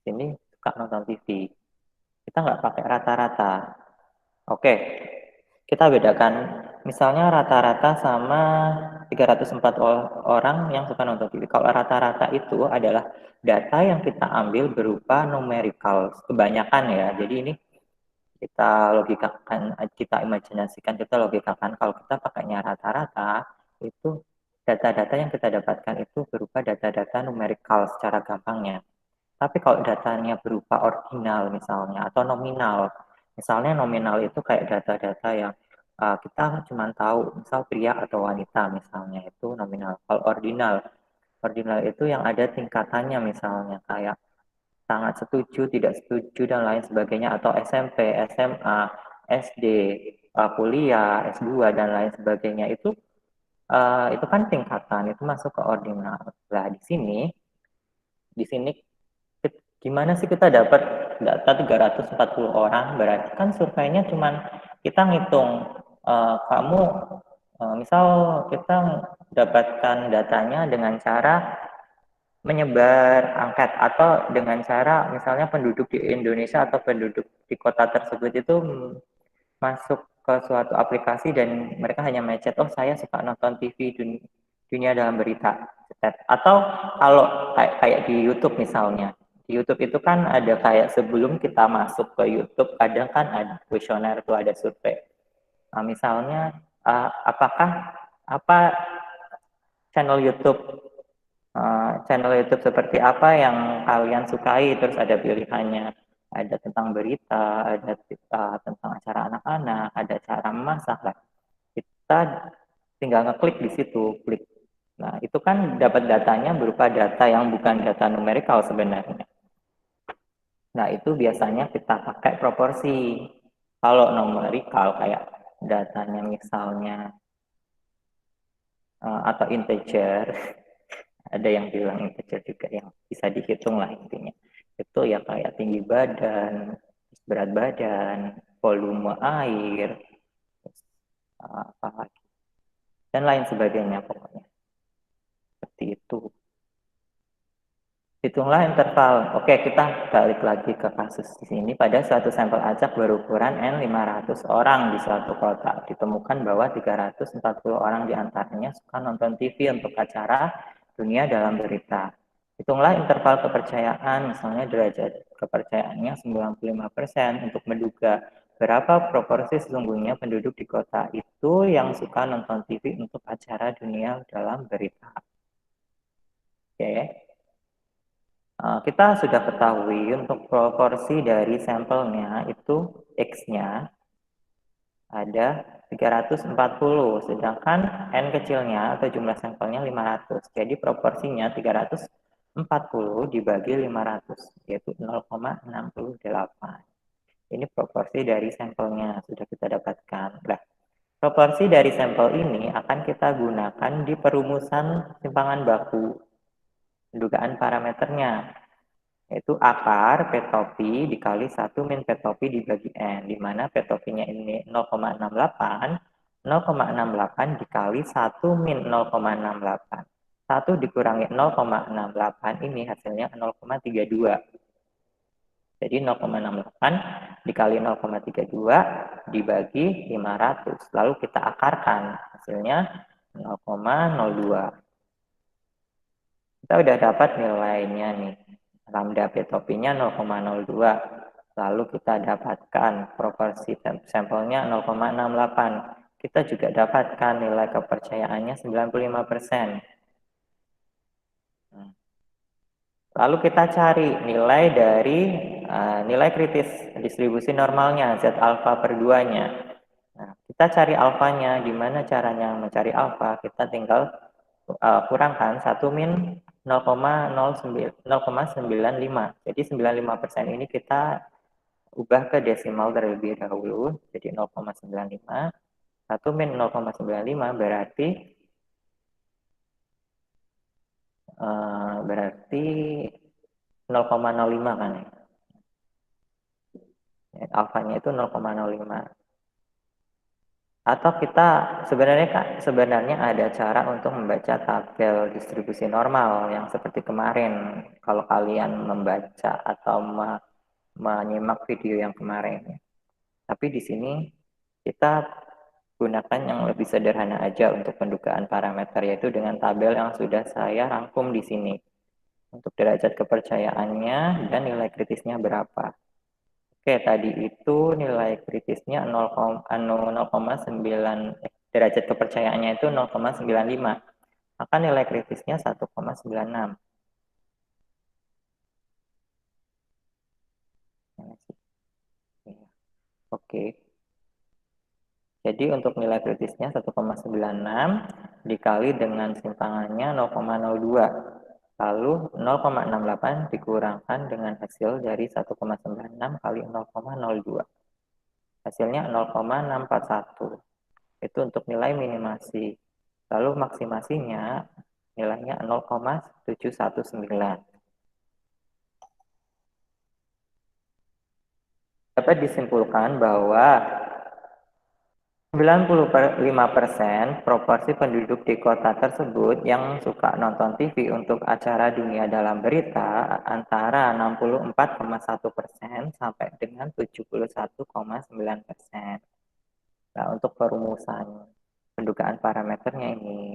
Ini suka nonton TV. Kita nggak pakai rata-rata. Oke, kita bedakan misalnya rata-rata sama 304 orang yang suka nonton TV. Kalau rata-rata itu adalah data yang kita ambil berupa numerical, kebanyakan ya. Jadi ini kita logikakan, kita imajinasikan, kita logikakan kalau kita pakainya rata-rata, itu data-data yang kita dapatkan itu berupa data-data numerical secara gampangnya. Tapi kalau datanya berupa ordinal misalnya atau nominal, misalnya nominal itu kayak data-data yang kita cuma tahu misal pria atau wanita misalnya itu nominal. Kalau ordinal, ordinal itu yang ada tingkatannya misalnya kayak sangat setuju, tidak setuju dan lain sebagainya atau SMP, SMA, SD, kuliah, S2 dan lain sebagainya itu kan tingkatan itu masuk ke ordinal. Nah, di sini gimana sih kita dapat data 340 orang? Berarti kan surveinya cuman kita ngitung kamu misal kita dapatkan datanya dengan cara menyebar angket atau dengan cara misalnya penduduk di Indonesia atau penduduk di kota tersebut itu masuk ke suatu aplikasi dan mereka hanya mecet, oh saya suka nonton TV dunia dalam berita. Atau kalau kayak di YouTube misalnya, di YouTube itu kan ada kayak sebelum kita masuk ke YouTube, kadang kan ada kuesioner tuh ada survei. Nah, misalnya apakah apa channel YouTube seperti apa yang kalian sukai, terus ada pilihannya, ada tentang berita, ada tentang acara anak-anak, ada cara memasak lah. Kita tinggal ngeklik di situ, klik. Nah, itu kan dapat datanya berupa data yang bukan data numerikal sebenarnya. Nah, itu biasanya kita pakai proporsi. Kalau numerikal kayak datanya misalnya atau integer, ada yang bilang integer juga yang bisa dihitung lah intinya. Itu ya kayak tinggi badan, berat badan, volume air, apa lagi, dan lain sebagainya pokoknya. Seperti itu. Hitunglah interval. Oke, kita balik lagi ke kasus di sini. Pada suatu sampel acak berukuran N 500 orang di suatu kota, ditemukan bahwa 340 orang diantaranya suka nonton TV untuk acara dunia dalam berita. Hitunglah interval kepercayaan, misalnya derajat kepercayaannya 95% untuk menduga berapa proporsi sesungguhnya penduduk di kota itu yang suka nonton TV untuk acara dunia dalam berita. Oke. Kita sudah ketahui untuk proporsi dari sampelnya itu X-nya ada 340, sedangkan N kecilnya atau jumlah sampelnya 500. Jadi proporsinya 340 dibagi 500, yaitu 0,68. Ini proporsi dari sampelnya, sudah kita dapatkan. Nah, proporsi dari sampel ini akan kita gunakan di perumusan simpangan baku. Pendugaan parameternya, yaitu akar P topi dikali 1 min P topi dibagi N, di mana P topinya ini 0,68, 0,68 dikali 1 min 0,68. 1 dikurangi 0,68 ini hasilnya 0,32. Jadi 0,68 dikali 0,32 dibagi 500. Lalu kita akarkan, hasilnya 0,02. Kita udah dapat nilainya nih. Lambda P topinya 0,02. Lalu kita dapatkan proporsi sampelnya 0,68. Kita juga dapatkan nilai kepercayaannya 95%. Lalu kita cari nilai dari nilai kritis distribusi normalnya, Z alfa per 2-nya. Nah, kita cari alfanya. Gimana caranya mencari alfa? Kita tinggal kurangkan 1 min 0,95. Jadi 95% ini kita ubah ke desimal terlebih dahulu. Jadi 0,95. 1 min 0,95 berarti 0,05 kan ya. Alfanya itu 0,05. Atau kita sebenarnya ada cara untuk membaca tabel distribusi normal yang seperti kemarin. Kalau kalian membaca atau menyimak video yang kemarin. Tapi di sini kita gunakan yang lebih sederhana aja untuk pendugaan parameter, yaitu dengan tabel yang sudah saya rangkum di sini. Untuk derajat kepercayaannya dan nilai kritisnya berapa. Oke, tadi itu nilai kritisnya 0,9, derajat kepercayaannya itu 0,95. Maka nilai kritisnya 1,96. Oke. Jadi untuk nilai kritisnya 1,96 dikali dengan simpangannya 0,02. Lalu 0,68 dikurangkan dengan hasil dari 1,96 kali 0,02. Hasilnya 0,641. Itu untuk nilai minimasi. Lalu maksimasinya nilainya 0,719. Dapat disimpulkan bahwa 95% proporsi penduduk di kota tersebut yang suka nonton TV untuk acara dunia dalam berita antara 64,1% sampai dengan 71,9%. Nah, untuk perumusan pendugaan parameternya ini.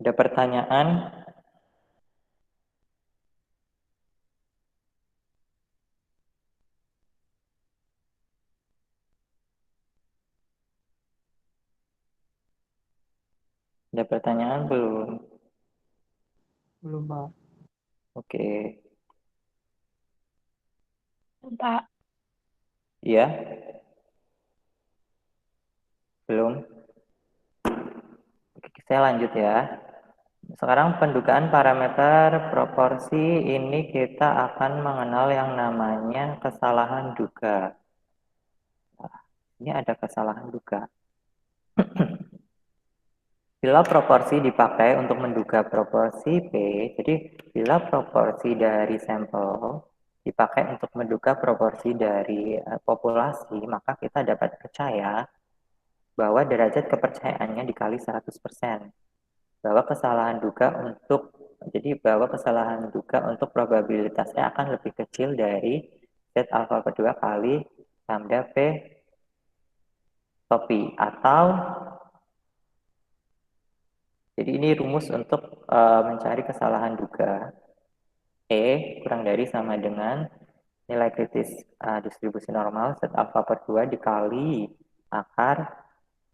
Ada pertanyaan? Ada pertanyaan belum? Belum, Pak. Oke. Pak. Iya? Belum? Oke, saya lanjut ya. Sekarang pendugaan parameter proporsi ini kita akan mengenal yang namanya kesalahan duga. Nah, ini ada kesalahan duga. Bila proporsi dipakai untuk menduga proporsi P, jadi bila proporsi dari sampel dipakai untuk menduga proporsi dari populasi, maka kita dapat percaya bahwa derajat kepercayaannya dikali 100%. Bahwa kesalahan duga untuk probabilitasnya akan lebih kecil dari Z alfa kedua kali lambda P topi, atau jadi ini rumus untuk mencari kesalahan duga. E kurang dari sama dengan nilai kritis distribusi normal Z alfa per 2 dikali akar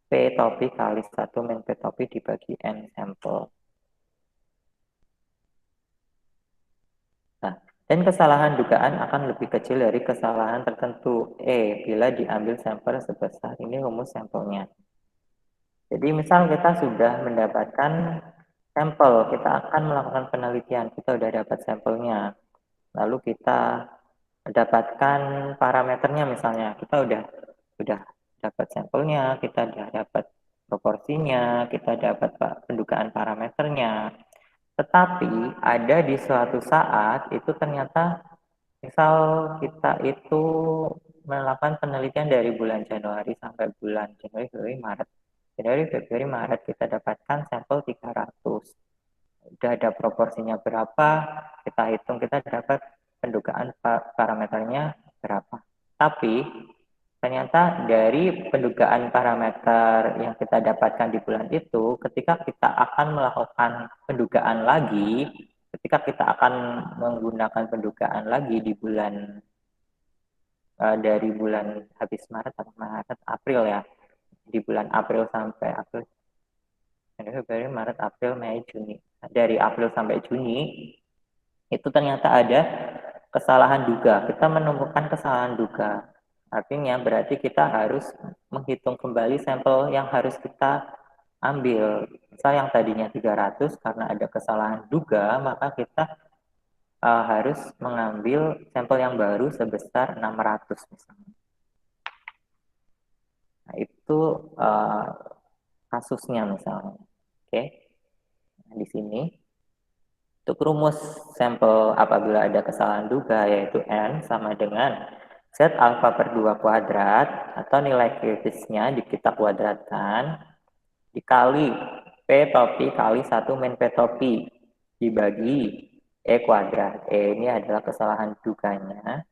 P topi kali 1 min P topi dibagi N sampel. Nah, dan kesalahan dugaan akan lebih kecil dari kesalahan tertentu bila diambil sampel sebesar ini rumus sampelnya. Jadi misal kita sudah mendapatkan sampel, kita akan melakukan penelitian, kita sudah dapat sampelnya, lalu kita dapatkan parameternya misalnya, kita udah dapat sampelnya, kita udah dapat proporsinya, kita dapat pendugaan parameternya. Tetapi ada di suatu saat itu ternyata misal kita itu melakukan penelitian dari bulan Januari sampai bulan Januari, Februari, Maret. Januari, Februari, Maret kita dapatkan sampel 300. Udah ada proporsinya berapa, kita hitung, kita dapat pendugaan parameternya berapa. Tapi ternyata dari pendugaan parameter yang kita dapatkan di bulan itu, ketika kita akan melakukan pendugaan lagi, ketika kita akan menggunakan pendugaan lagi di bulan dari bulan habis Maret, April ya, di bulan April sampai April, Februari, Maret, April, Mei, Juni. Dari April sampai Juni itu ternyata ada kesalahan duga. Kita menemukan kesalahan duga. Artinya berarti kita harus menghitung kembali sampel yang harus kita ambil. Misal yang tadinya 300 karena ada kesalahan duga, maka kita harus mengambil sampel yang baru sebesar 600 misalnya. Nah, itu kasusnya misalnya. Oke. Nah, di sini untuk rumus sampel apabila ada kesalahan duga yaitu N sama dengan Z alfa per 2 kuadrat atau nilai kritisnya kita kuadratkan dikali P topi kali 1 min P topi dibagi E kuadrat. E ini adalah kesalahan duganya.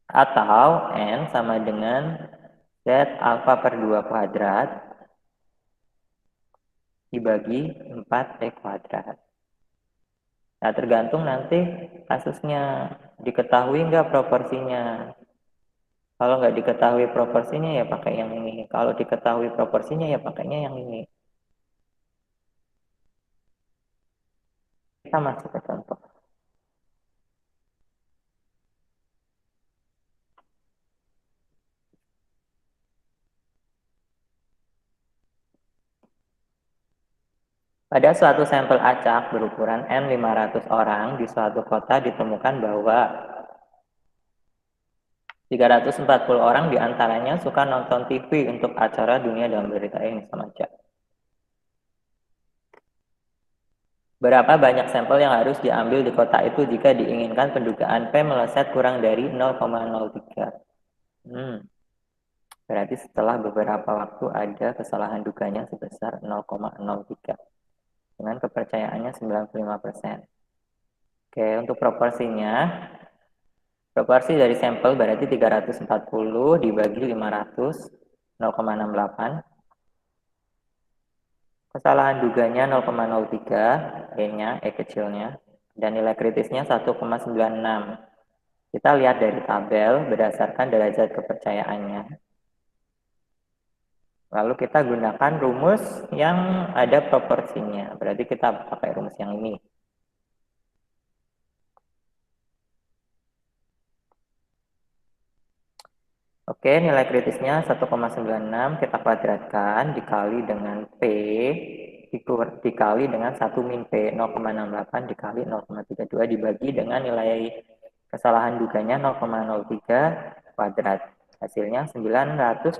Atau N sama dengan Z alfa per 2 kuadrat dibagi 4 E kuadrat. Nah, tergantung nanti kasusnya diketahui nggak proporsinya. Kalau nggak diketahui proporsinya ya pakai yang ini. Kalau diketahui proporsinya ya pakainya yang ini. Kita masuk ke contoh. Pada suatu sampel acak berukuran N 500 orang di suatu kota ditemukan bahwa 340 orang diantaranya suka nonton TV untuk acara dunia dalam berita ini sama aja. Berapa banyak sampel yang harus diambil di kota itu jika diinginkan pendugaan P meleset kurang dari 0,03? Berarti setelah beberapa waktu ada kesalahan duganya sebesar 0,03 dengan kepercayaannya 95%. Oke, untuk proporsinya, proporsi dari sampel berarti 340 dibagi 500, 0,68. Kesalahan duganya 0,03, E-nya, E kecilnya, dan nilai kritisnya 1,96. Kita lihat dari tabel berdasarkan derajat kepercayaannya. Lalu kita gunakan rumus yang ada proporsinya. Berarti kita pakai rumus yang ini. Oke, nilai kritisnya 1,96 kita kuadratkan dikali dengan P dikali dengan 1 min P 0,68 dikali 0,32 dibagi dengan nilai kesalahan duganya 0,03 kuadrat. Hasilnya 929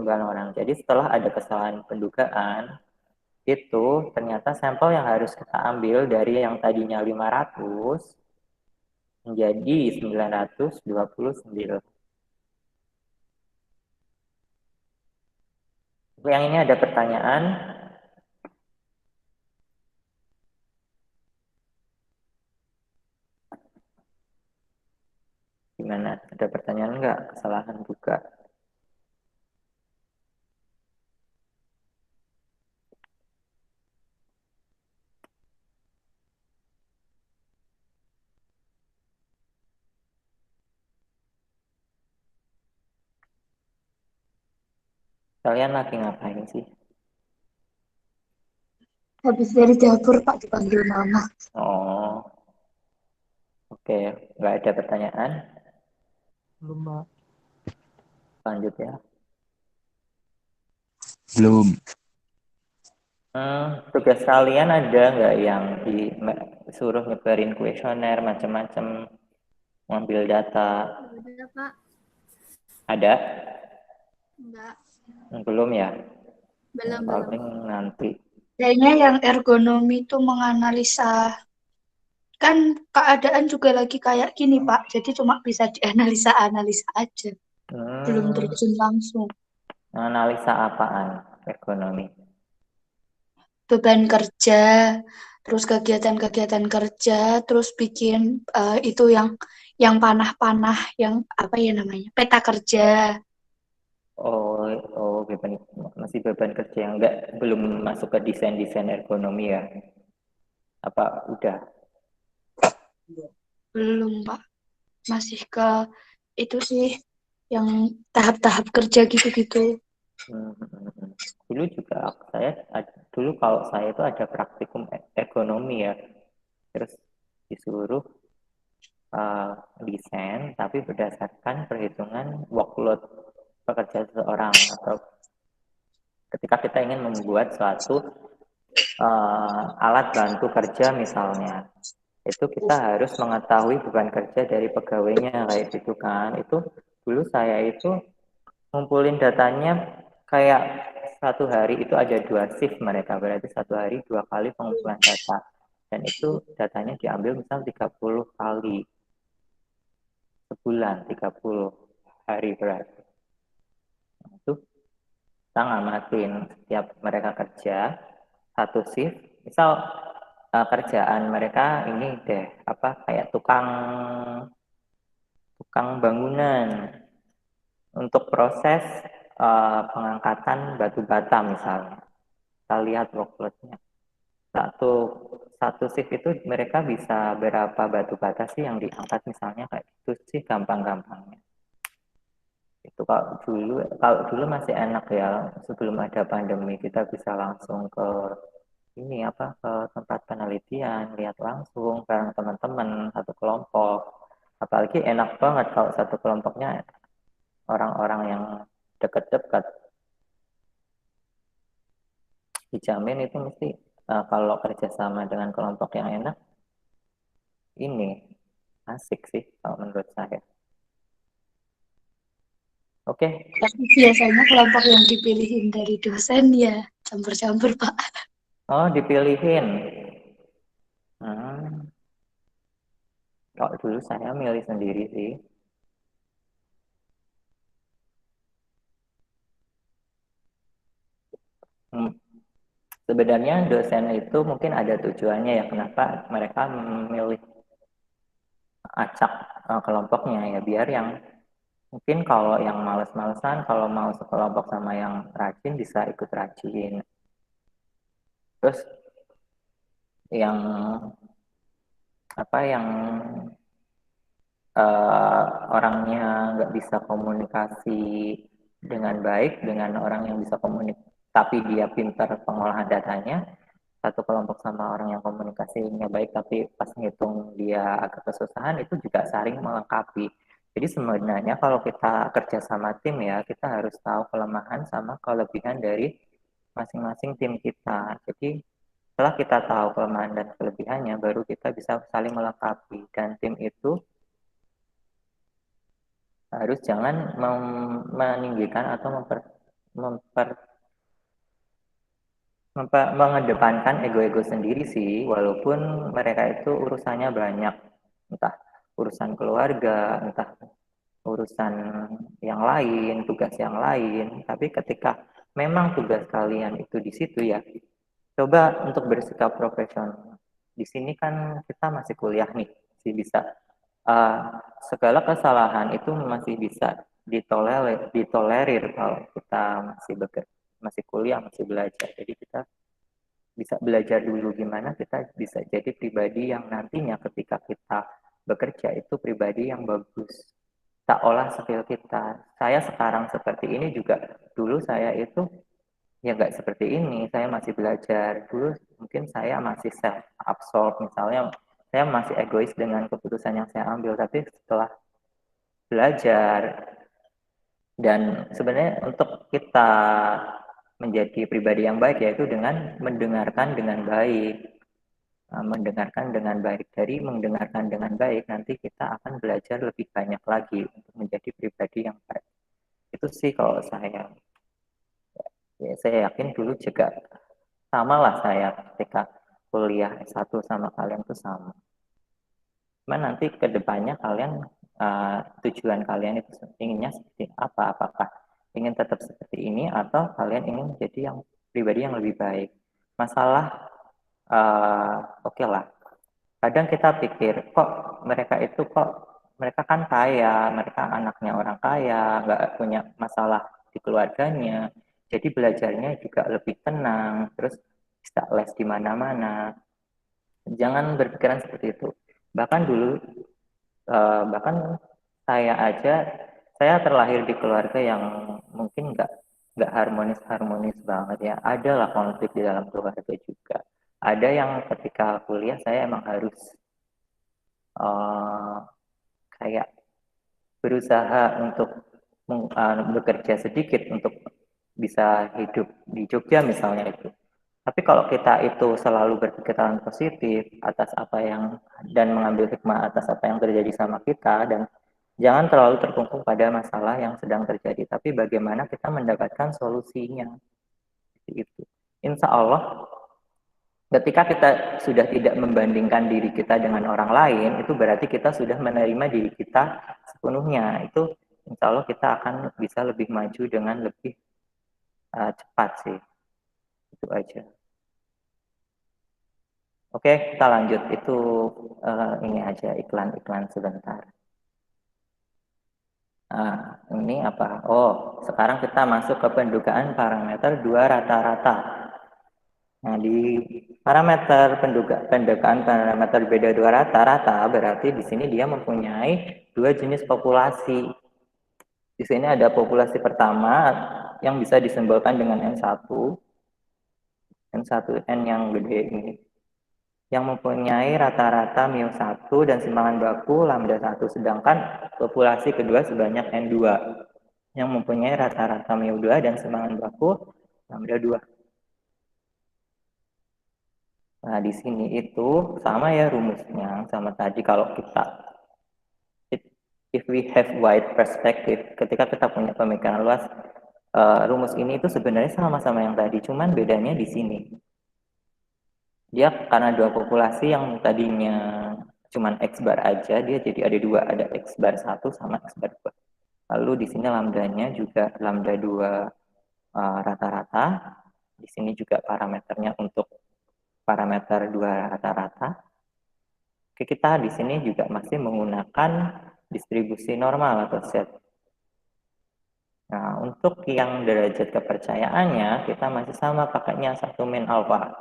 orang. Jadi setelah ada kesalahan pendugaan, itu ternyata sampel yang harus kita ambil dari yang tadinya 500 menjadi 929. Yang ini ada pertanyaan. Gimana? Ada pertanyaan nggak? Kesalahan buka. Kalian lagi ngapain sih? Habis dari dapur, Pak, dipanggil Mama. Oh, oke. Nggak ada pertanyaan? Belum, Pak. Lanjut ya. Belum. Tugas kalian ada nggak yang disuruh nyebarin kuesioner macam-macam, ngambil data? Ada, Pak. Ada? Enggak. Belum ya? Belum. Paling nanti. Kayaknya yang ergonomi itu menganalisa, kan keadaan juga lagi kayak gini, Pak. Jadi cuma bisa dianalisa-analisa aja. Belum Hmm, terjun langsung. analisa apaan? Ekonomi. Beban kerja, terus kegiatan-kegiatan kerja, terus bikin itu yang panah-panah, yang apa ya namanya, peta kerja. Beban, masih beban kerja yang belum masuk ke desain ergonomi ya? Apa udah? Belum, Pak. Masih ke itu sih, yang tahap-tahap kerja gitu-gitu. Dulu juga dulu kalau saya itu ada praktikum ekonomi ya, terus disuruh desain tapi berdasarkan perhitungan workload pekerja seseorang, atau ketika kita ingin membuat suatu alat bantu kerja misalnya, itu kita harus mengetahui beban kerja dari pegawainya kayak gitu kan. Itu dulu saya itu ngumpulin datanya kayak satu hari itu ada 2 shift mereka, berarti satu hari 2 kali pengumpulan data, dan itu datanya diambil misal 30 kali sebulan, 30 hari berarti. Itu kita ngamatin setiap mereka kerja satu shift, misal kerjaan mereka ini deh apa kayak tukang tukang bangunan untuk proses pengangkatan batu bata misalnya. Kita lihat workloadnya. Satu satu shift itu mereka bisa berapa batu bata sih yang diangkat misalnya, kayak itu sih gampang-gampangnya. Itu kalau dulu masih enak ya, sebelum ada pandemi kita bisa langsung ke ini apa ke tempat penelitian, lihat langsung bareng teman-teman satu kelompok. Apalagi enak banget kalau satu kelompoknya orang-orang yang dekat-dekat, dijamin itu mesti kalau kerjasama dengan kelompok yang enak ini asik sih kalau menurut saya. Oke. Tapi biasanya kelompok yang dipilihin dari dosen ya campur-campur, Pak. Oh, dipilihin. Hmm. Kalau dulu saya milih sendiri sih. Sebenarnya dosen itu mungkin ada tujuannya ya, kenapa mereka memilih acak kelompoknya ya, biar yang mungkin kalau yang males-malesan kalau mau sekelompok sama yang rajin bisa ikut rajin. Terus yang apa yang orangnya nggak bisa komunikasi dengan baik dengan orang yang bisa komunikasi tapi dia pintar pengolahan datanya, satu kelompok sama orang yang komunikasinya baik tapi pas ngitung dia agak kesusahan, itu juga saling melengkapi. Jadi sebenarnya kalau kita kerja sama tim ya, kita harus tahu kelemahan sama kelebihan dari masing-masing tim kita. Jadi setelah kita tahu kelemahan dan kelebihannya, baru kita bisa saling melengkapi, dan tim itu harus jangan meninggikan atau mengedepankan ego-ego sendiri sih, walaupun mereka itu urusannya banyak, entah urusan keluarga, entah urusan yang lain, tugas yang lain, tapi ketika memang tugas kalian itu di situ ya, coba untuk bersikap profesional. Di sini kan kita masih kuliah nih, masih bisa segala kesalahan itu masih bisa ditolerir kalau kita masih bekerja, masih kuliah, masih belajar. Jadi kita bisa belajar dulu gimana kita bisa jadi pribadi yang nantinya ketika kita bekerja itu pribadi yang bagus. Tak olah skill kita. Saya sekarang seperti ini juga, dulu saya itu ya nggak seperti ini. Saya masih belajar. Dulu mungkin saya masih self-absorbed, misalnya saya masih egois dengan keputusan yang saya ambil, tapi setelah belajar dan sebenarnya untuk kita menjadi pribadi yang baik yaitu dengan mendengarkan dengan baik. Mendengarkan dengan baik. Dari mendengarkan dengan baik nanti kita akan belajar lebih banyak lagi untuk menjadi pribadi yang baik. Itu sih kalau saya. Ya, saya yakin dulu juga sama lah saya ketika kuliah S1 sama kalian tuh sama. Cuman nanti ke depannya kalian tujuan kalian itu inginnya seperti apa? Apakah ingin tetap seperti ini atau kalian ingin menjadi yang pribadi yang lebih baik? Masalah oke lah. Kadang kita pikir kok mereka kan kaya, mereka anaknya orang kaya, nggak punya masalah di keluarganya, jadi belajarnya juga lebih tenang, terus bisa les di mana-mana. Jangan berpikiran seperti itu. Bahkan dulu bahkan saya terlahir di keluarga yang mungkin nggak harmonis banget ya, ada lah konflik di dalam keluarga juga, ada yang ketika kuliah saya emang harus kayak berusaha untuk bekerja sedikit untuk bisa hidup di Jogja misalnya itu. Tapi kalau kita itu selalu berpikiran positif atas apa yang dan mengambil hikmah atas apa yang terjadi sama kita dan jangan terlalu terkungkung pada masalah yang sedang terjadi, tapi bagaimana kita mendapatkan solusinya. Itu. Insya Allah ketika kita sudah tidak membandingkan diri kita dengan orang lain, itu berarti kita sudah menerima diri kita sepenuhnya. Itu insya Allah kita akan bisa lebih maju dengan lebih cepat sih. Itu aja. Oke, kita lanjut. Itu ini aja iklan-iklan sebentar. Nah, ini apa? Oh, sekarang kita masuk ke pendugaan parameter dua rata-rata. Nah, di parameter pendugaan parameter beda dua rata-rata berarti di sini dia mempunyai dua jenis populasi. Di sini ada populasi pertama yang bisa disimbolkan dengan N1, N1N yang gede ini, yang mempunyai rata-rata mu1 dan simpangan baku lambda 1, sedangkan populasi kedua sebanyak N2 yang mempunyai rata-rata mu2 dan simpangan baku lambda 2. Nah, di sini itu sama ya rumusnya, sama tadi kalau kita if we have wide perspective, ketika kita punya pemikiran luas, rumus ini itu sebenarnya sama-sama yang tadi, cuman bedanya di sini. Dia karena dua populasi yang tadinya cuman X bar aja, dia jadi ada dua, ada X bar 1 sama X bar 2. Lalu di sini lambdanya juga lambda 2 rata-rata. Di sini juga parameternya untuk parameter 2 rata-rata. Oke, kita di sini juga masih menggunakan distribusi normal atau set. Nah, untuk yang derajat kepercayaannya, kita masih sama pakainya 1 min alfa.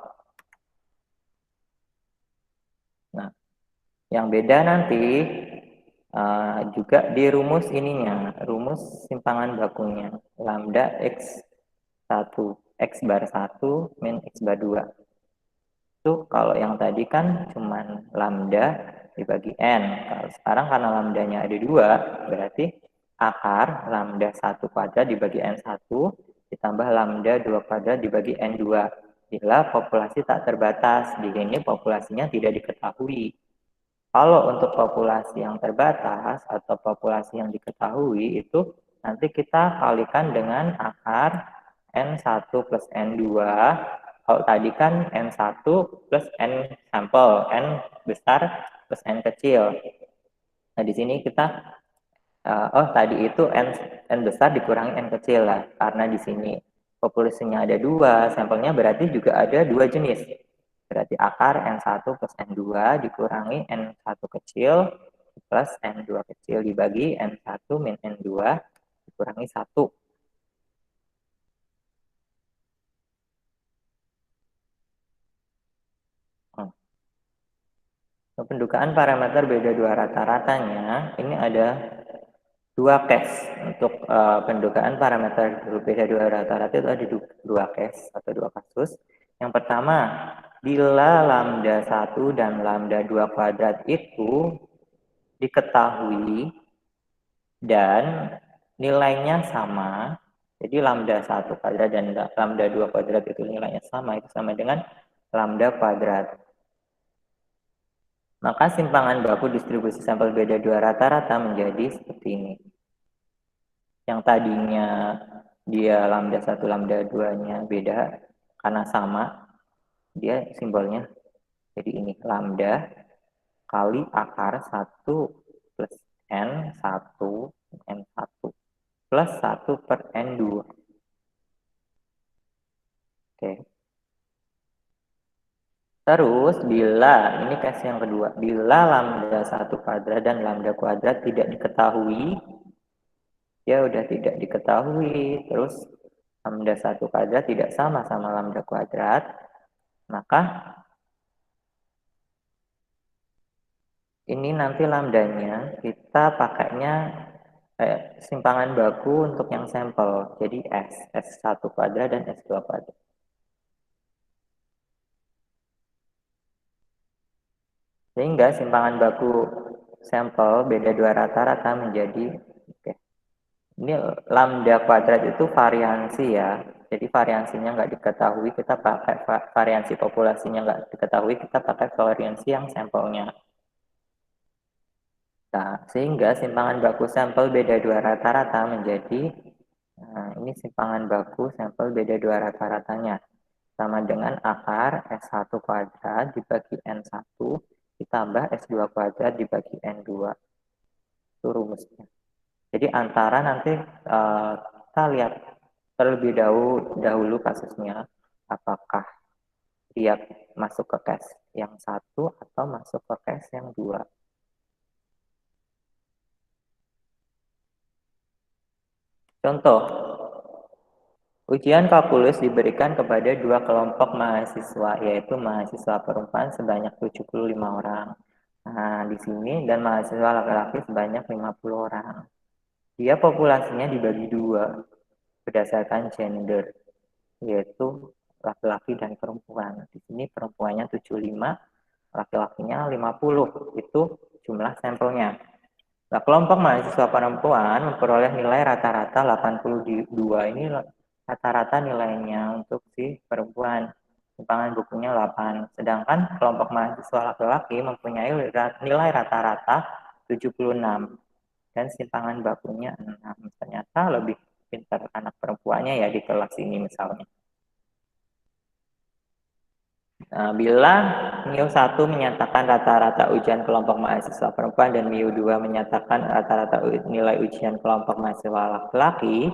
Nah, yang beda nanti juga di rumus ininya, rumus simpangan bakunya, lambda X1, X bar 1 min X bar 2. Itu kalau yang tadi kan cuman lambda dibagi N. Kalau sekarang karena lambdanya ada 2, berarti akar lambda 1 kuadrat dibagi N1 ditambah lambda 2 kuadrat dibagi N2. Bila populasi tak terbatas, di sini populasinya tidak diketahui. Kalau untuk populasi yang terbatas atau populasi yang diketahui itu nanti kita kalikan dengan akar N1 plus N2. Kalau tadi kan N1 plus N sampel, N besar plus N kecil. Nah, di sini kita tadi itu N besar dikurangi N kecil lah, karena di sini populasinya ada 2, sampelnya berarti juga ada 2 jenis. Berarti akar N1 plus N2 dikurangi N1 kecil plus N2 kecil dibagi N1 min N2 dikurangi 1. Pendugaan parameter beda dua rata-ratanya, ini ada dua case. Untuk pendugaan parameter beda dua rata-rata itu ada dua case atau dua kasus. Yang pertama, bila lambda 1 dan lambda 2 kuadrat itu diketahui dan nilainya sama, jadi lambda 1 kuadrat dan lambda 2 kuadrat itu nilainya sama, itu sama dengan lambda kuadrat. Maka simpangan baku distribusi sampel beda dua rata-rata menjadi seperti ini. Yang tadinya dia lambda 1, lambda 2-nya beda karena sama, dia simbolnya jadi ini, lambda kali akar 1 plus N1 plus 1 per N2. Oke. Terus bila, ini case yang kedua, bila lambda 1 kuadrat dan lambda kuadrat tidak diketahui, ya udah tidak diketahui, terus lambda 1 kuadrat tidak sama lambda kuadrat, maka ini nanti lambdanya kita pakainya simpangan baku untuk yang sampel, jadi S1 kuadrat dan S2 kuadrat. Sehingga simpangan baku sampel beda dua rata-rata menjadi, ini lambda kuadrat itu variansi ya, jadi variansinya nggak diketahui, kita pakai variansi populasinya nggak diketahui, kita pakai variansi yang sampelnya. Nah, sehingga simpangan baku sampel beda dua rata-rata menjadi, ini simpangan baku sampel beda dua rata-ratanya, sama dengan akar S1 kuadrat dibagi N1 ditambah S2 kuadrat dibagi N2. Itu rumusnya. Jadi antara nanti kita lihat terlebih dahulu kasusnya, apakah dia masuk ke case yang 1 atau masuk ke case yang 2. Contoh, ujian kalkulus diberikan kepada dua kelompok mahasiswa, yaitu mahasiswa perempuan sebanyak 75 orang. Nah, di sini dan mahasiswa laki-laki sebanyak 50 orang. Dia populasinya dibagi dua berdasarkan gender, yaitu laki-laki dan perempuan. Di sini perempuannya 75, laki-lakinya 50. Itu jumlah sampelnya. Nah, kelompok mahasiswa perempuan memperoleh nilai rata-rata 82. Ini rata-rata nilainya untuk si perempuan. Simpangan bukunya 8. Sedangkan kelompok mahasiswa laki-laki mempunyai nilai rata-rata 76. Dan simpangan bakunya 6. Ternyata lebih pintar anak perempuannya ya di kelas ini misalnya. Nah, bila MIU1 menyatakan rata-rata ujian kelompok mahasiswa perempuan dan MIU2 menyatakan rata-rata nilai ujian kelompok mahasiswa laki-laki,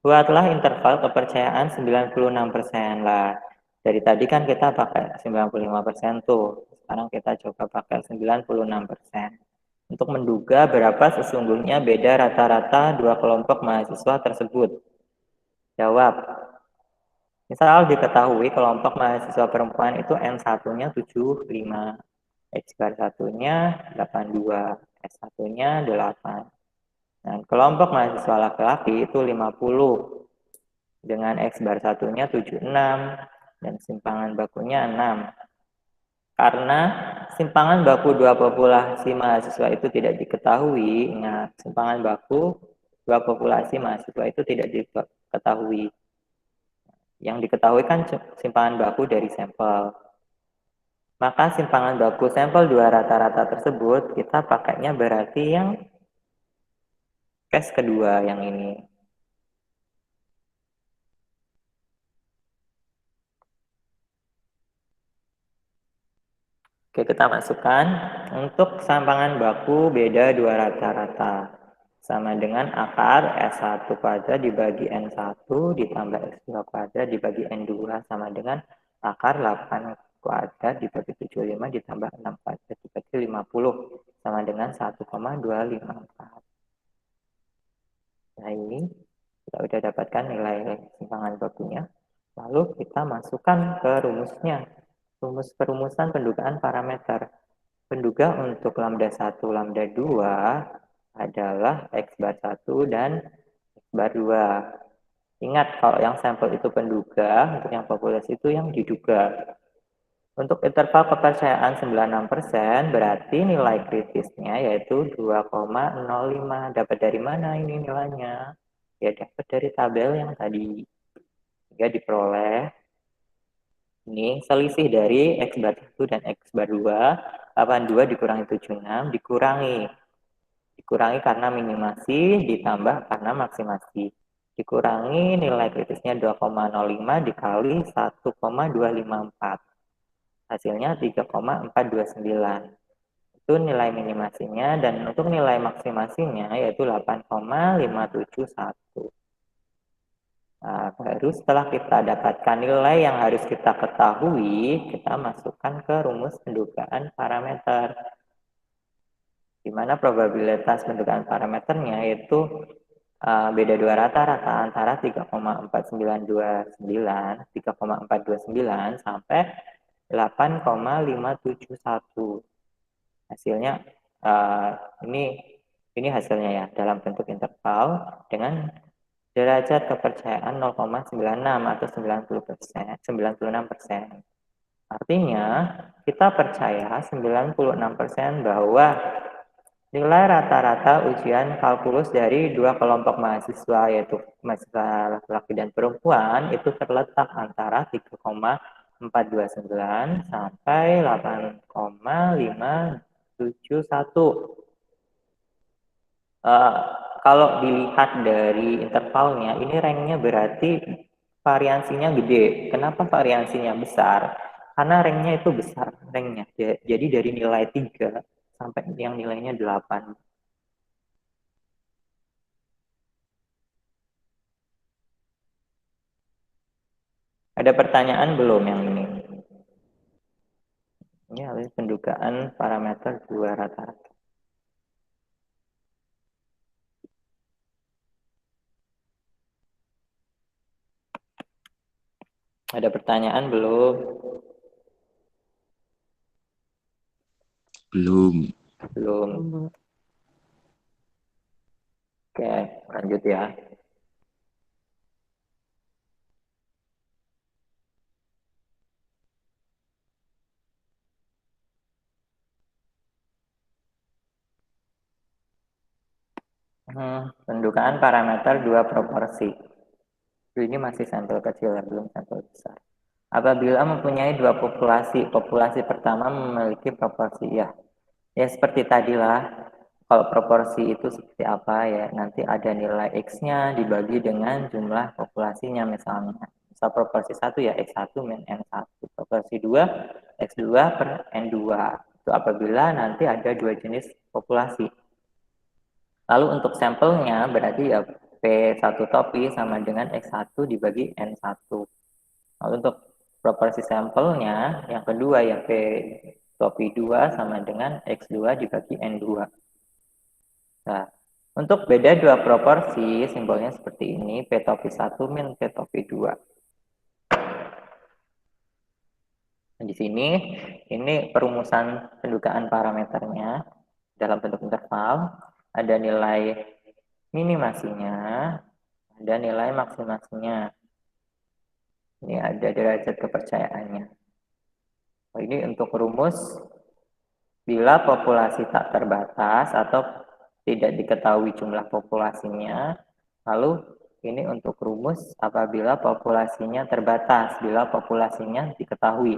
buatlah interval kepercayaan 96% lah. Dari tadi kan kita pakai 95% tuh. Sekarang kita coba pakai 96%. Untuk menduga berapa sesungguhnya beda rata-rata dua kelompok mahasiswa tersebut. Jawab. Misal diketahui kelompok mahasiswa perempuan itu N1-nya 75, X bar 1-nya 82, S1-nya 8. Dan kelompok mahasiswa laki-laki itu 50, dengan X bar 1-nya 76, dan simpangan bakunya 6. Karena simpangan baku dua populasi mahasiswa itu tidak diketahui, ingat, simpangan baku dua populasi mahasiswa itu tidak diketahui. Yang diketahui kan simpangan baku dari sampel. Maka simpangan baku sampel dua rata-rata tersebut kita pakainya berarti yang case kedua yang ini. Oke, kita masukkan untuk simpangan baku beda dua rata-rata. Sama dengan akar S1 kuadrat dibagi N1 ditambah S2 kuadrat dibagi N2 sama dengan akar 8 kuadrat dibagi 75 ditambah 6 kuadrat dibagi 50 sama dengan 1,254. Nah, ini kita sudah dapatkan nilai simpangan bakunya. Lalu kita masukkan ke rumusnya. Rumus perumusan pendugaan parameter. Penduga untuk lambda 1, lambda 2 adalah X bar 1 dan X bar 2. Ingat, kalau yang sampel itu penduga, untuk yang populasi itu yang diduga. Untuk interval kepercayaan 96% berarti nilai kritisnya yaitu 2,05. Dapat dari mana ini nilainya? Ya dapat dari tabel yang tadi. Sehingga diperoleh ini selisih dari X bar 1 dan X bar 2. 82 dikurangi 76 dikurangi karena minimasi ditambah karena maksimasi. Dikurangi nilai kritisnya 2,05 dikali 1,254. Hasilnya 3,429. Itu nilai minimasinya, dan untuk nilai maksimasinya yaitu 8,571. Nah, baru setelah kita dapatkan nilai yang harus kita ketahui, kita masukkan ke rumus pendugaan parameter. Di mana probabilitas pendugaan parameternya yaitu beda dua rata antara 3,429 sampai 8,571. Hasilnya ini hasilnya ya dalam bentuk interval dengan derajat kepercayaan 0,96 atau 96%. Artinya kita percaya 96% bahwa nilai rata-rata ujian kalkulus dari dua kelompok mahasiswa, yaitu mahasiswa laki-laki dan perempuan, itu terletak antara 3,429 sampai 8,571. Kalau dilihat dari intervalnya, ini ranknya berarti variansinya gede. Kenapa variansinya besar? Karena ranknya itu besar, ranknya. Jadi dari nilai 3 sampai yang nilainya 8. Ada pertanyaan belum yang ini? Ini harus pendugaan parameter dua rata-rata. Ada pertanyaan belum? Belum. Belum. Oke, lanjut ya. Pendugaan parameter dua proporsi. Ini masih sampel kecil, belum sampel besar. Apabila mempunyai dua populasi, populasi pertama memiliki proporsi ya seperti tadilah. Kalau proporsi itu seperti apa ya? Nanti ada nilai X-nya dibagi dengan jumlah populasinya misalnya. Misal proporsi 1 ya X1 min N1. Proporsi 2 X2 per N2. Itu apabila nanti ada dua jenis populasi. Lalu untuk sampelnya berarti ya P1 topi sama dengan X1 dibagi N1. Lalu untuk proporsi sampelnya yang kedua ya P topi 2 sama dengan X2 dibagi N2. Nah, untuk beda dua proporsi, simbolnya seperti ini, P topi 1 min P topi 2. Nah, di sini, ini perumusan pendugaan parameternya dalam bentuk interval. Ada nilai minimasinya, ada nilai maksimasinya. Ini ada derajat kepercayaannya. Oh, ini untuk rumus bila populasi tak terbatas atau tidak diketahui jumlah populasinya. Lalu ini untuk rumus apabila populasinya terbatas, bila populasinya diketahui.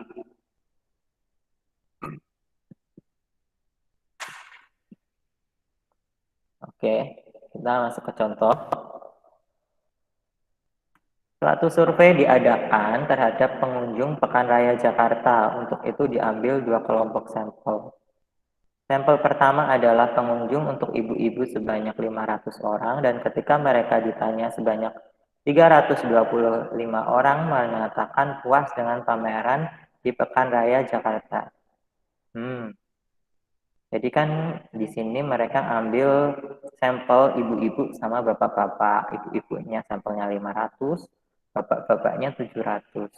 Oke, kita masuk ke contoh. Suatu survei diadakan terhadap pengunjung Pekan Raya Jakarta. Untuk itu diambil dua kelompok sampel. Sampel pertama adalah pengunjung untuk ibu-ibu sebanyak 500 orang, dan ketika mereka ditanya sebanyak 325 orang menyatakan puas dengan pameran di Pekan Raya Jakarta. Jadi kan di sini mereka ambil sampel ibu-ibu sama bapak-bapak. Ibu-ibunya sampelnya 500, bapak-bapaknya 700.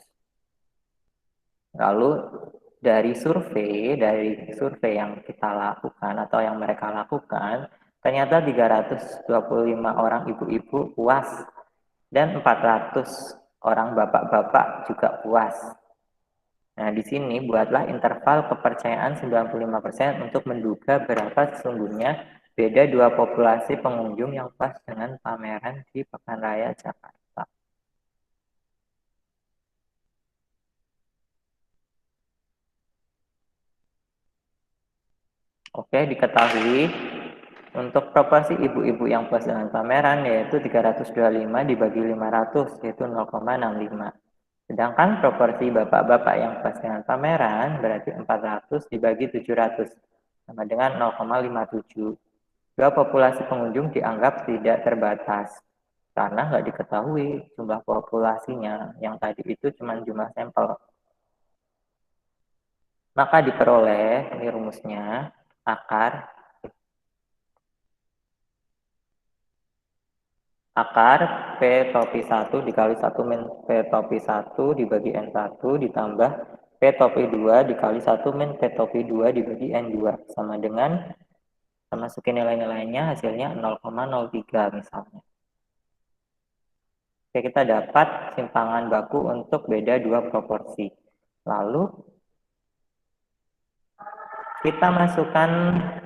Lalu dari survei yang kita lakukan atau yang mereka lakukan, ternyata 325 orang ibu-ibu puas dan 400 orang bapak-bapak juga puas. Nah, di sini buatlah interval kepercayaan 95% untuk menduga berapa sesungguhnya beda dua populasi pengunjung yang pas dengan pameran di Pekan Raya Jakarta. Oke, diketahui untuk proporsi ibu-ibu yang puas dengan pameran yaitu 325 dibagi 500 yaitu 0,65. Sedangkan proporsi bapak-bapak yang puas dengan pameran berarti 400 dibagi 700 sama dengan 0,57. Dua populasi pengunjung dianggap tidak terbatas karena nggak diketahui jumlah populasinya. Yang tadi itu cuma jumlah sampel. Maka diperoleh, ini rumusnya, akar P topi 1 dikali 1 min P topi 1 dibagi N1 ditambah P topi 2 dikali 1 min P topi 2 dibagi N2 sama dengan masukin nilai-nilainya hasilnya 0,03 misalnya. Oke, kita dapat simpangan baku untuk beda dua proporsi. Lalu kita masukkan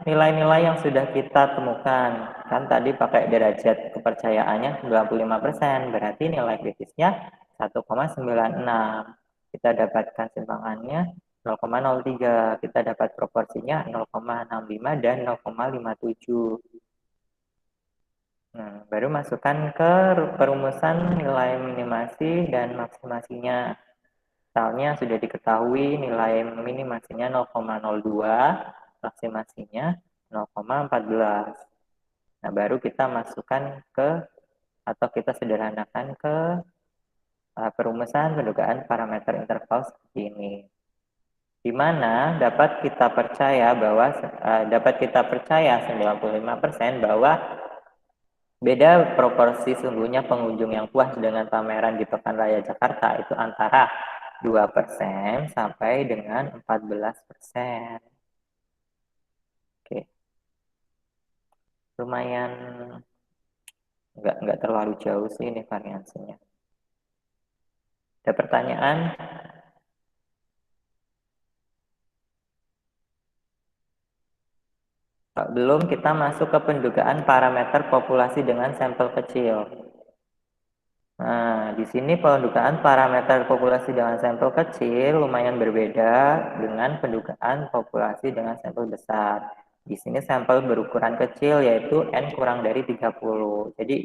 nilai-nilai yang sudah kita temukan. Kan tadi pakai derajat kepercayaannya 95%, berarti nilai kritisnya 1,96. Kita dapatkan simpangannya 0,03. Kita dapat proporsinya 0,65 dan 0,57. Nah, baru masukkan ke perumusan nilai minimasi dan maksimasinya. Misalnya sudah diketahui nilai minimasinya 0,02, maksimasinya 0,14. Nah, baru kita masukkan ke atau kita sederhanakan ke perumusan pendugaan parameter interval seperti ini. Di mana dapat kita percaya 95% bahwa beda proporsi sungguhnya pengunjung yang puas dengan pameran di Pekan Raya Jakarta itu antara 2% sampai dengan 14%. Oke. Lumayan nggak terlalu jauh sih ini variansinya. Ada pertanyaan? Belum, kita masuk ke pendugaan parameter populasi dengan sampel kecil. Nah, di sini pendugaan parameter populasi dengan sampel kecil lumayan berbeda dengan pendugaan populasi dengan sampel besar. Di sini sampel berukuran kecil yaitu N kurang dari 30. Jadi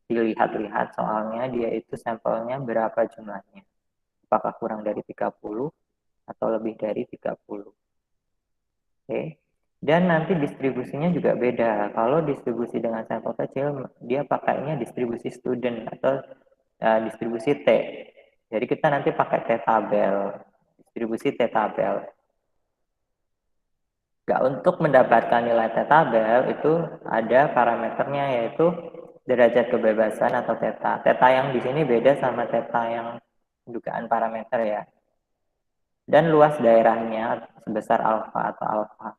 dilihat-lihat soalnya dia itu sampelnya berapa jumlahnya. Apakah kurang dari 30 atau lebih dari 30. Oke. Dan nanti distribusinya juga beda. Kalau distribusi dengan sampel kecil, dia pakainya distribusi student atau distribusi T. Jadi kita nanti pakai T-tabel, distribusi T-tabel. Nah, untuk mendapatkan nilai T-tabel itu ada parameternya yaitu derajat kebebasan atau theta. Theta yang di sini beda sama theta yang pendugaan parameter ya. Dan luas daerahnya sebesar alfa atau alfa.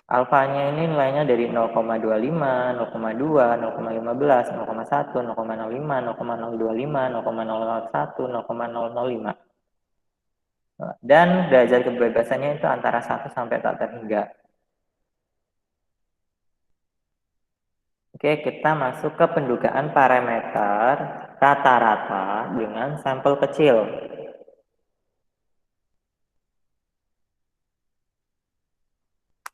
Alfanya ini nilainya dari 0,25, 0,2, 0,15, 0,1, 0,05, 0,025, 0,001, 0,005. Dan derajat kebebasannya itu antara 1 sampai tak terhingga. Oke, kita masuk ke pendugaan parameter rata-rata dengan sampel kecil.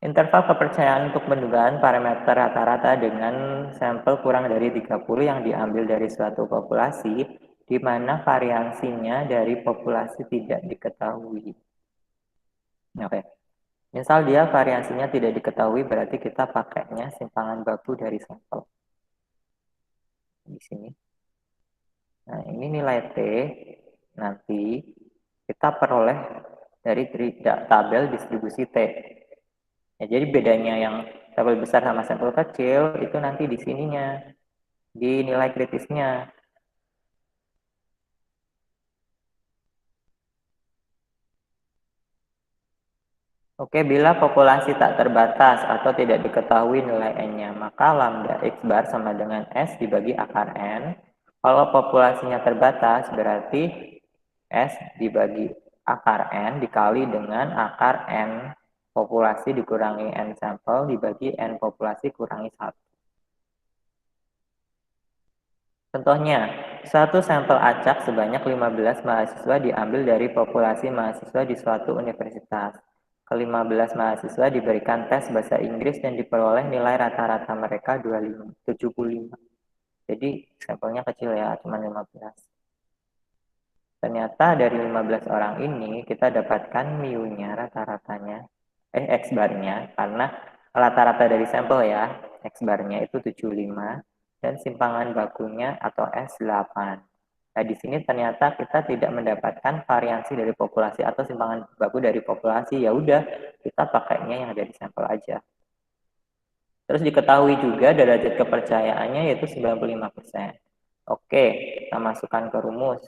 Interval kepercayaan untuk pendugaan parameter rata-rata dengan sampel kurang dari 30 yang diambil dari suatu populasi, di mana variansinya dari populasi tidak diketahui. Oke. Misal dia variansinya tidak diketahui, berarti kita pakainya simpangan baku dari sampel. Di sini. Nah, ini nilai T nanti kita peroleh dari tabel distribusi T. Ya, jadi bedanya yang sampel besar sama sampel kecil itu nanti di sininya, di nilai kritisnya. Oke, bila populasi tak terbatas atau tidak diketahui nilai N-nya, maka lambda X bar sama dengan S dibagi akar N, Kalau populasinya terbatas, berarti S dibagi akar N dikali dengan akar N populasi dikurangi N sampel dibagi N populasi kurangi 1. Contohnya, satu sampel acak sebanyak 15 mahasiswa diambil dari populasi mahasiswa di suatu universitas. Ke-15 mahasiswa diberikan tes bahasa Inggris dan diperoleh nilai rata-rata mereka 75. Jadi sampelnya kecil ya, cuma 15. Ternyata dari 15 orang ini kita dapatkan mu-nya rata-ratanya, X-barnya, karena rata-rata dari sampel ya, X-barnya itu 75, dan simpangan bakunya atau S8. Nah, di sini ternyata kita tidak mendapatkan variansi dari populasi atau simpangan baku dari populasi, ya udah kita pakainya yang dari sampel aja. Terus diketahui juga derajat kepercayaannya yaitu 95%. Oke, kita masukkan ke rumus.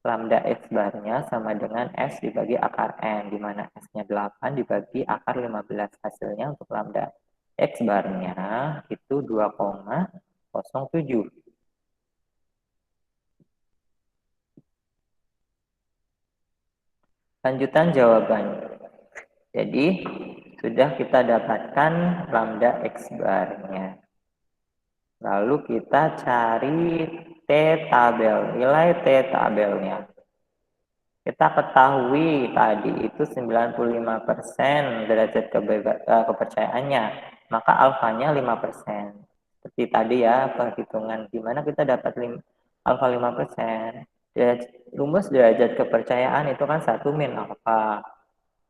Lambda X barnya sama dengan S dibagi akar N, di mana S-nya 8 dibagi akar 15. Hasilnya untuk lambda X barnya itu 2,07. Lanjutan jawaban. Jadi, sudah kita dapatkan lambda X barnya. Lalu kita cari T tabel, nilai T tabelnya. Kita ketahui tadi itu 95% derajat kepercayaannya, maka alfanya 5%. Seperti tadi ya, perhitungan gimana kita dapat alfa 5%. Rumus derajat kepercayaan itu kan 1 min alfa.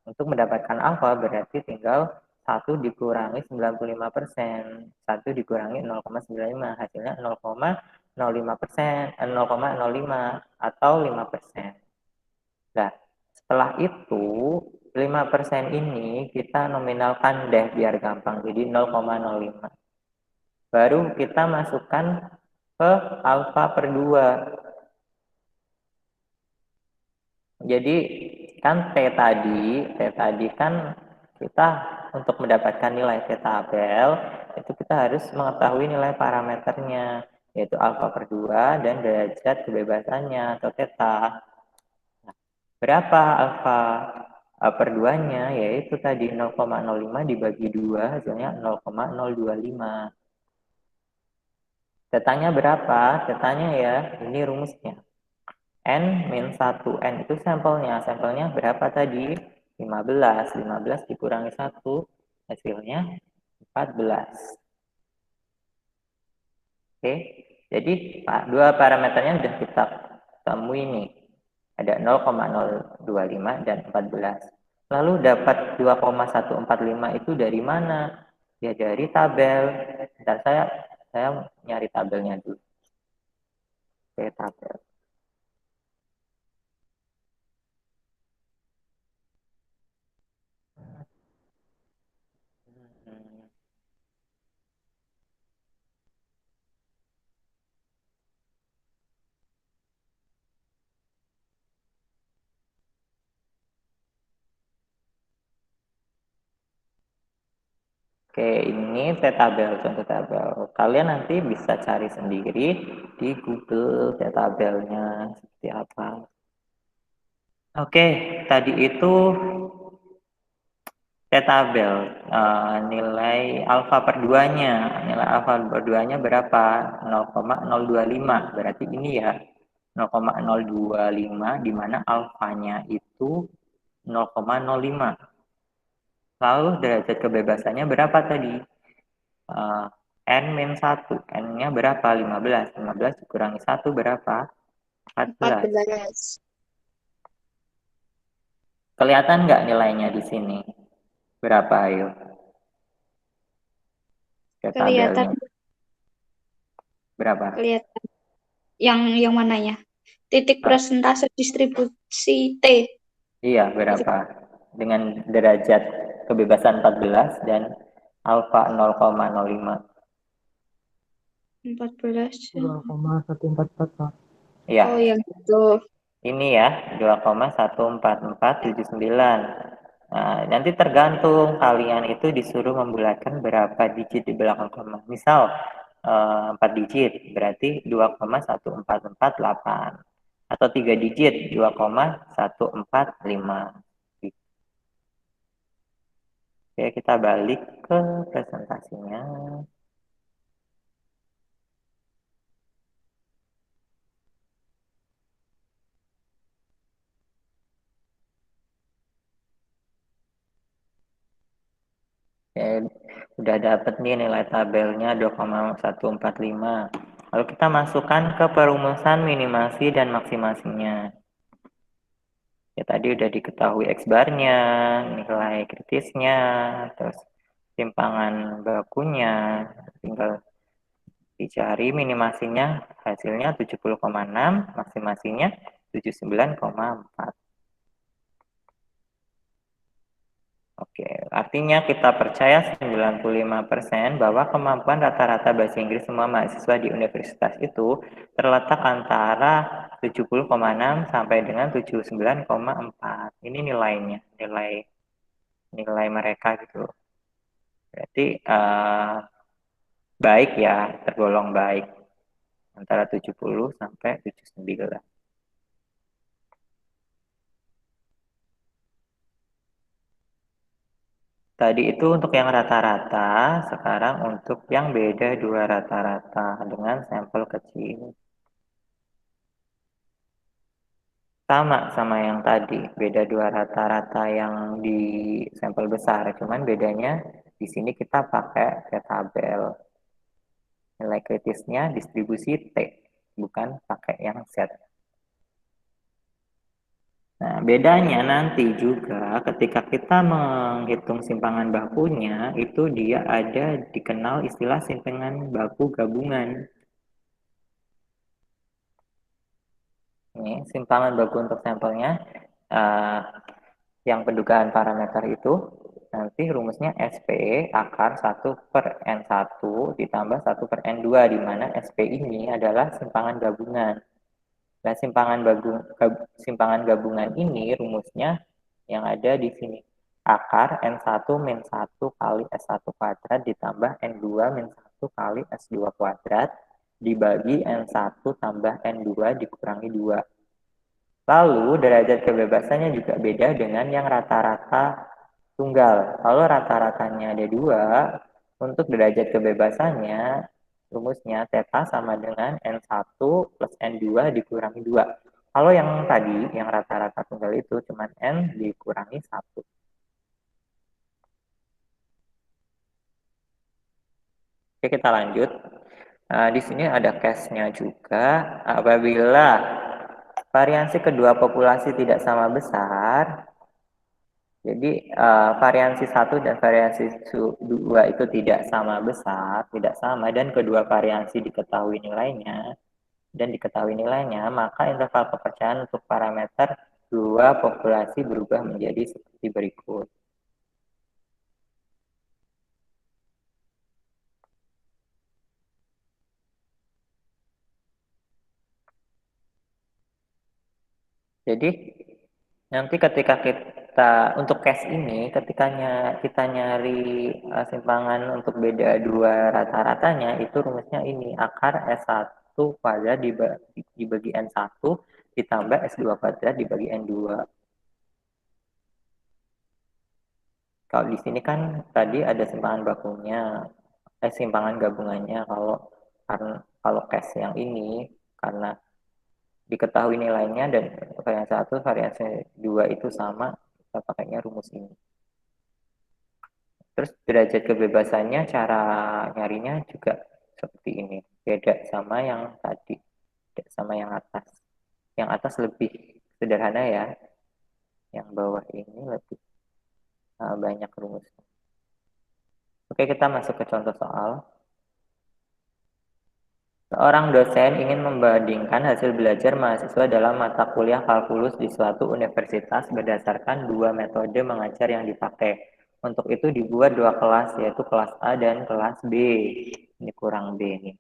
Untuk mendapatkan alfa berarti tinggal 1 dikurangi 95%. 1 dikurangi 0,95, hasilnya 0,05%, 0,05 atau 5%. Nah, setelah itu 5% ini kita nominalkan deh biar gampang, jadi 0,05. Baru kita masukkan ke alfa per 2. Jadi kan T tadi kan kita untuk mendapatkan nilai T tabel itu kita harus mengetahui nilai parameternya, yaitu alfa per 2 dan derajat kebebasannya atau theta. Nah, berapa alfa per 2-nya? Yaitu tadi 0,05 dibagi 2 hasilnya 0,025. Tetanya berapa? Tetanya ya, ini rumusnya. N min 1. N itu sampelnya. Sampelnya berapa tadi? 15. 15 dikurangi 1. Hasilnya 14. Oke. Jadi dua parameternya sudah kita temui nih. Ada 0,025 dan 14. Lalu dapat 2,145 itu dari mana? Ya dari tabel. Bentar saya nyari tabelnya dulu. Oke, tabel. Oke, ini T-tabel, contoh tabel. Kalian nanti bisa cari sendiri di Google T-tabelnya seperti apa. Oke, tadi itu T-tabel, nilai alfa per 2-nya. Nilai alfa per 2-nya berapa? 0,025, berarti ini ya. 0,025, di mana alfanya itu 0,05. Lalu derajat kebebasannya berapa tadi? N min 1. N-nya berapa? 15. 15 dikurangi 1 berapa? 14. 14. Kelihatan nggak nilainya di sini? Berapa, ayo? Ke Kelihatan, tabelnya. Berapa? kelihatan. Yang mananya? Titik persentase distribusi T. Iya, berapa? Dengan derajat kebebasan 14 dan alfa 0,05. 14. 2,144 Pak. Iya. Oh, yang itu. Ini ya, 2,14479. Nah, nanti tergantung kalian itu disuruh membulatkan berapa digit di belakang koma. Misal, 4 digit, berarti 2,1448. Atau 3 digit, 2,145. Oke, kita balik ke presentasinya. Oke, udah dapet nih nilai tabelnya 2,145. Lalu kita masukkan ke perumusan minimasi dan maksimasinya. Ya tadi udah diketahui X-barnya, nilai kritisnya, terus simpangan bakunya, tinggal dicari minimasinya, hasilnya 70,6, maksimasinya 79,4. Oke, artinya kita percaya 95% bahwa kemampuan rata-rata bahasa Inggris semua mahasiswa di universitas itu terletak antara 70,6 sampai dengan 79,4. Ini nilainya, nilai mereka gitu. Berarti baik ya, tergolong baik. Antara 70 sampai 79. Tadi itu untuk yang rata-rata, sekarang untuk yang beda dua rata-rata dengan sampel kecil. Sama yang tadi, beda dua rata-rata yang di sampel besar, cuman bedanya di sini kita pakai tabel. Nilai kritisnya distribusi T, bukan pakai yang Z. Nah, bedanya nanti juga ketika kita menghitung simpangan bakunya, itu dia ada dikenal istilah simpangan baku gabungan. Ini simpangan baku untuk sampelnya, yang pendugaan parameter itu, nanti rumusnya SP akar 1/N1 ditambah 1/N2, di mana SP ini adalah simpangan gabungan. Nah, simpangan gabungan ini rumusnya yang ada di sini. Akar N1 min 1 kali S1 kuadrat ditambah N2 min 1 kali S2 kuadrat dibagi N1 tambah N2 dikurangi 2. Lalu derajat kebebasannya juga beda dengan yang rata-rata tunggal. Kalau rata-ratanya ada 2, untuk derajat kebebasannya rumusnya theta sama dengan N1 plus N2 dikurangi 2. Kalau yang tadi, yang rata-rata tunggal itu cuma N dikurangi 1. Oke, kita lanjut. Di sini ada case-nya juga. Apabila variansi kedua populasi tidak sama besar, jadi variansi 1 dan variansi 2 itu tidak sama besar, tidak sama, dan kedua variansi diketahui nilainya, maka interval kepercayaan untuk parameter dua populasi berubah menjadi seperti berikut. Jadi nanti ketika kita untuk case ini, ketika kita nyari simpangan untuk beda dua rata-ratanya, itu rumusnya ini, akar S1 kuadrat dibagi N1 ditambah S2 kuadrat dibagi N2. Kalau di sini kan tadi ada simpangan bakunya, simpangan gabungannya. Kalau case yang ini, karena diketahui nilainya dan variasi 1, variasi 2 itu sama, kita pakainya rumus ini. Terus derajat kebebasannya, cara nyarinya juga seperti ini. Beda sama yang tadi, beda sama yang atas. Yang atas lebih sederhana ya, yang bawah ini lebih banyak rumusnya. Oke, kita masuk ke contoh soal. Seorang dosen ingin membandingkan hasil belajar mahasiswa dalam mata kuliah kalkulus di suatu universitas berdasarkan dua metode mengajar yang dipakai. Untuk itu dibuat dua kelas, yaitu kelas A dan kelas B. Ini kurang B nih.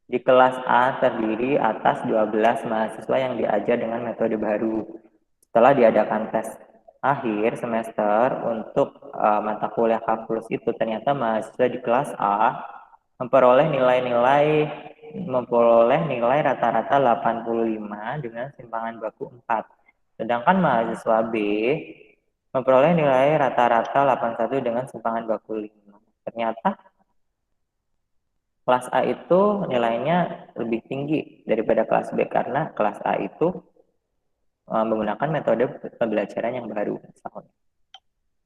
Di kelas A terdiri atas 12 mahasiswa yang diajar dengan metode baru setelah diadakan tes. akhir semester untuk mata kuliah kalkulus itu ternyata mahasiswa di kelas A memperoleh nilai rata-rata 85 dengan simpangan baku 4. Sedangkan mahasiswa B memperoleh nilai rata-rata 81 dengan simpangan baku 5. Ternyata kelas A itu nilainya lebih tinggi daripada kelas B karena kelas A itu menggunakan metode pembelajaran yang baru misalnya.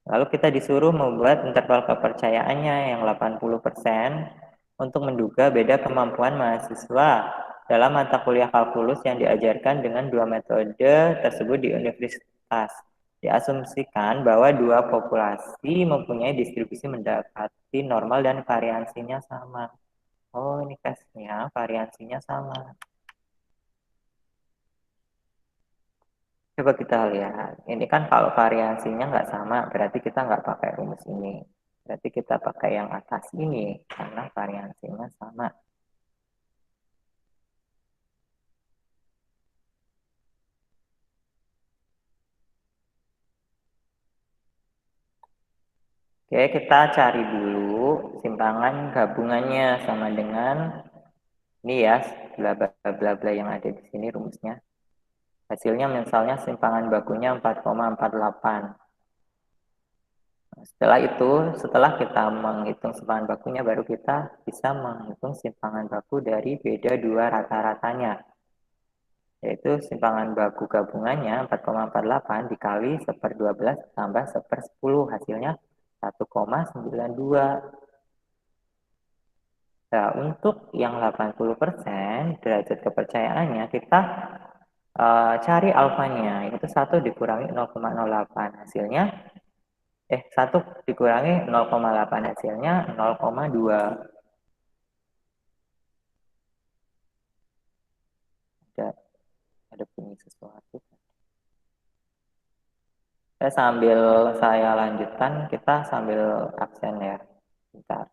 Lalu kita disuruh membuat interval kepercayaannya yang 80% untuk menduga beda kemampuan mahasiswa dalam mata kuliah kalkulus yang diajarkan dengan dua metode tersebut di universitas. Diasumsikan bahwa dua populasi mempunyai distribusi mendapati normal dan variansinya sama. Oh, ini case-nya variansinya sama. Coba kita lihat. Ini kan kalau variansinya nggak sama, berarti kita nggak pakai rumus ini. Berarti kita pakai yang atas ini, karena variansinya sama. Oke, kita cari dulu simpangan gabungannya sama dengan ini ya, bla bla bla bla yang ada di sini rumusnya. Hasilnya misalnya simpangan bakunya 4,48. Setelah kita menghitung simpangan bakunya, baru kita bisa menghitung simpangan baku dari beda dua rata-ratanya. Yaitu simpangan baku gabungannya 4,48 dikali 1/12 tambah 1/10. Hasilnya 1,92. Nah, untuk yang 80% derajat kepercayaannya, kita cari alfanya. Itu 1 dikurangi 0,08. Hasilnya 1 dikurangi 0,8 hasilnya 0,2. Ada bunyi sesuatu. Sambil saya lanjutkan, kita sambil absen ya. Bentar.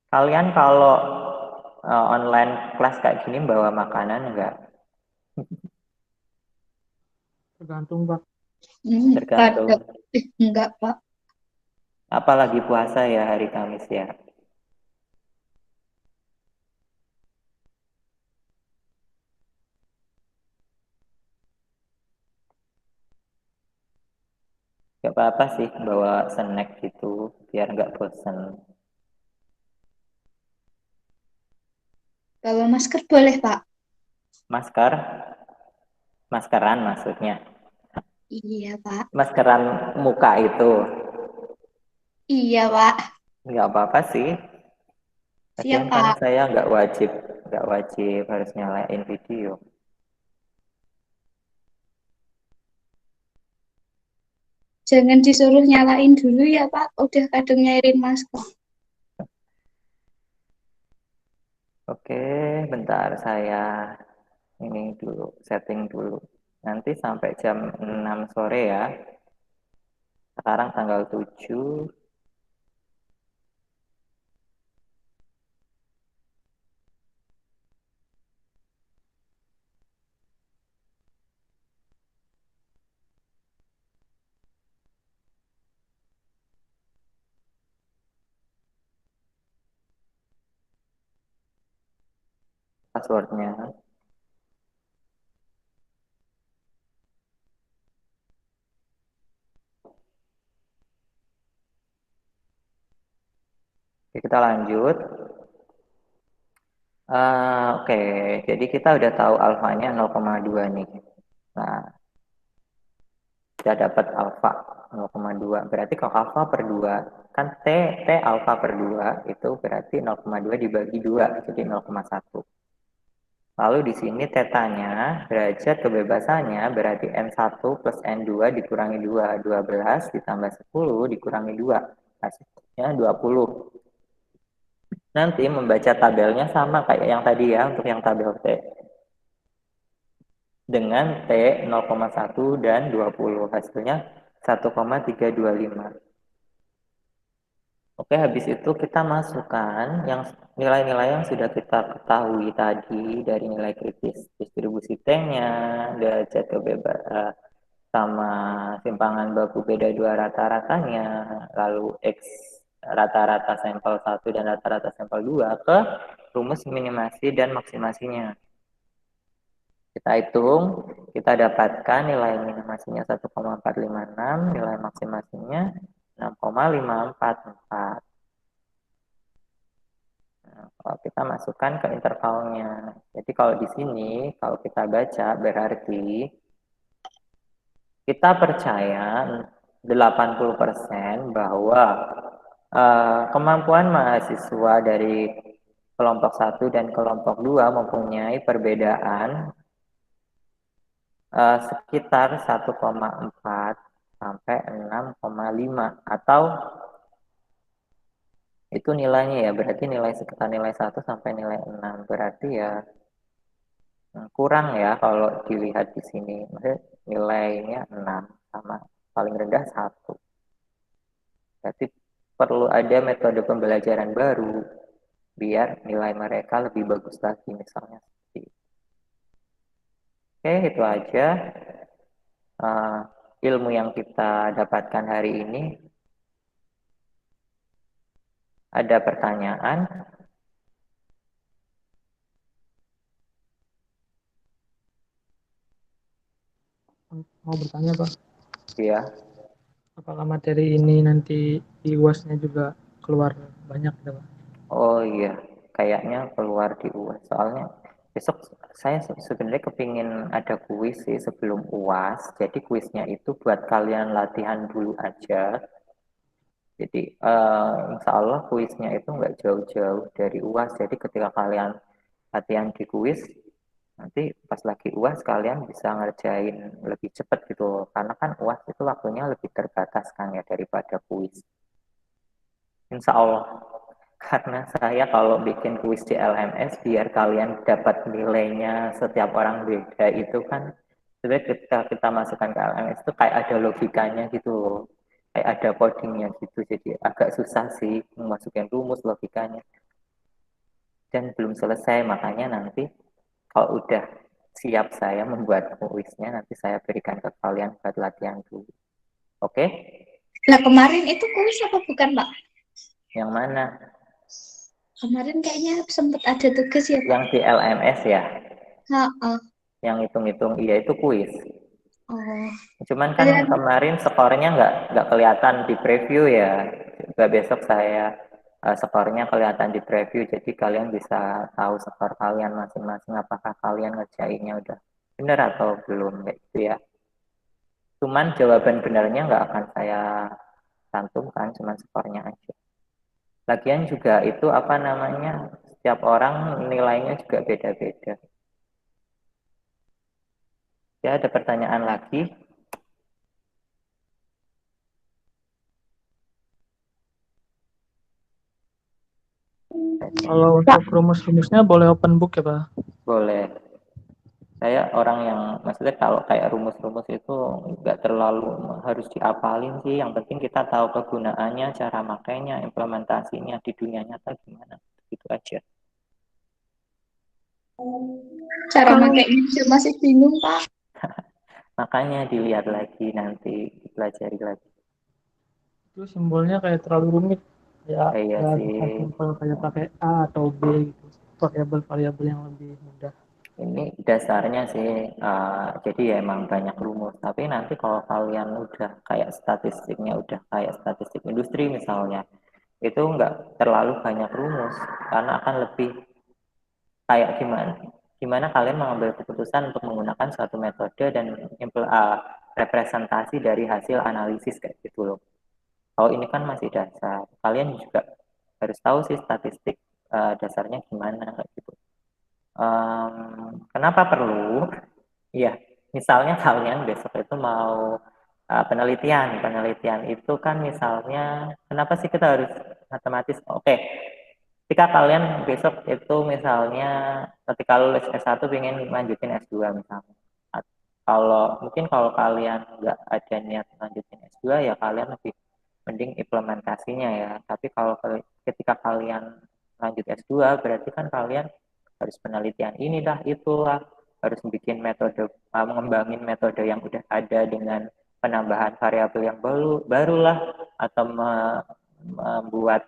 Kalian kalau online kelas kayak gini bawa makanan enggak? Tergantung, Pak. Tergantung. Enggak, Pak. Apalagi puasa ya hari Kamis ya. Gak apa-apa sih bawa snack gitu biar nggak bosan. Kalau masker boleh, Pak? Masker? Maskeran maksudnya? Iya, Pak. Maskeran muka itu? Iya, Pak. Nggak apa-apa sih. Siap, Lagian kan Pak. saya nggak wajib harus nyalain video. Jangan disuruh nyalain dulu ya, Pak. Udah kadung nyairin masker. Oke, bentar saya ini dulu, setting dulu. Nanti sampai jam 6 sore ya. Sekarang tanggal 7. Passwordnya. Oke, kita lanjut. Oke, jadi kita udah tahu alfanya 0,2 nih. Nah, kita dapat alfa 0,2. Berarti kalau alfa per 2, kan T alfa per 2 itu berarti 0,2 dibagi 2, jadi 0,1. Lalu di sini tetanya, derajat kebebasannya berarti N1 plus N2 dikurangi 2. 12 ditambah 10 dikurangi 2. Hasilnya 20. Nanti membaca tabelnya sama kayak yang tadi ya, untuk yang tabel T. dengan T 0,1 dan 20. Hasilnya 1,325. Oke, habis itu kita masukkan yang nilai-nilai yang sudah kita ketahui tadi dari nilai kritis distribusi T-nya, derajat kebebasan sama simpangan baku beda dua rata-ratanya, lalu X rata-rata sampel 1 dan rata-rata sampel 2 ke rumus minimasi dan maksimasinya. Kita hitung, kita dapatkan nilai minimasinya 1,456, nilai maksimasinya 6,544. Nah, kalau kita masukkan ke intervalnya. Jadi kalau di sini, kalau kita baca berarti kita percaya 80% bahwa kemampuan mahasiswa dari kelompok 1 dan kelompok 2 mempunyai perbedaan sekitar 1,4 sampai 6,5 atau itu nilainya ya, berarti nilai sekitar nilai 1 sampai nilai 6. Berarti ya kurang ya kalau dilihat di sini. Maksudnya nilainya 6 sama paling rendah 1. Berarti perlu ada metode pembelajaran baru biar nilai mereka lebih bagus lagi misalnya. Oke, itu aja ilmu yang kita dapatkan hari ini. Ada pertanyaan? Mau bertanya, Pak, Iya. apakah materi ini nanti di UAS-nya juga keluar banyak, ya, Pak? Oh iya, kayaknya keluar di UAS. Soalnya besok saya sebenarnya kepingin ada kuis sih sebelum UAS. Jadi kuisnya itu buat kalian latihan dulu aja. Jadi insya Allah kuisnya itu nggak jauh-jauh dari UAS. Jadi ketika kalian latihan di kuis, nanti pas lagi UAS kalian bisa ngerjain lebih cepat gitu. Karena kan UAS itu waktunya lebih terbatas kan ya daripada kuis. Insya Allah. Karena saya kalau bikin kuis di LMS biar kalian dapat nilainya setiap orang beda itu kan sebenarnya ketika kita masukkan ke LMS itu kayak ada logikanya gitu loh. Kayak ada codingnya gitu, jadi agak susah sih memasukin rumus logikanya. Dan belum selesai, makanya nanti kalau udah siap saya membuat kuisnya nanti saya berikan ke kalian buat latihan dulu. Oke? Nah, kemarin itu kuis apa bukan, Pak? Yang mana? Kemarin kayaknya sempat ada tugas ya, Pak? Yang di LMS ya? Yang hitung-hitung, iya itu kuis. Oh. Cuman kan kemarin skornya nggak kelihatan di preview ya. Coba besok saya skornya kelihatan di preview, jadi kalian bisa tahu skor kalian masing-masing apakah kalian ngerjainnya udah benar atau belum kayak gitu ya. Cuman jawaban benarnya nggak akan saya cantumkan, cuman skornya aja. Lagian juga itu apa namanya, setiap orang nilainya juga beda-beda. Ya, ada pertanyaan lagi? Kalau untuk rumus-rumusnya boleh open book ya, Pak? Boleh. Saya orang yang maksudnya kalau kayak rumus-rumus itu nggak terlalu harus diapalin sih. Yang penting kita tahu kegunaannya, cara makainya, implementasinya di dunia nyata gimana. Itu aja. Cara makainya masih bingung, Pak. Makanya dilihat lagi nanti, dipelajari lagi. Itu simbolnya kayak terlalu rumit. Ya, Iya ya sih. bisa simpel kayak pakai A atau B gitu. Variabel-variabel yang lebih mudah. Ini dasarnya sih, jadi ya emang banyak rumus. Tapi nanti kalau kalian udah kayak statistiknya, udah kayak statistik industri misalnya, itu nggak terlalu banyak rumus, karena akan lebih kayak gimana kalian mengambil keputusan untuk menggunakan suatu metode dan representasi dari hasil analisis kayak gitu loh. Kalau ini kan masih dasar, kalian juga harus tahu sih statistik dasarnya gimana kayak gitu. Kenapa perlu? Iya, misalnya kalian besok itu mau penelitian itu kan misalnya kenapa sih kita harus matematis? Oke, ketika kalian besok itu misalnya ketika lulus S1 ingin lanjutin S2 misalnya, mungkin kalau kalian nggak ada niat lanjutin S2 ya kalian lebih mending implementasinya ya. Tapi kalau ketika kalian lanjut S2 berarti kan kalian harus penelitian inilah itulah, harus bikin metode, mengembangin metode yang udah ada dengan penambahan variabel yang barulah, atau membuat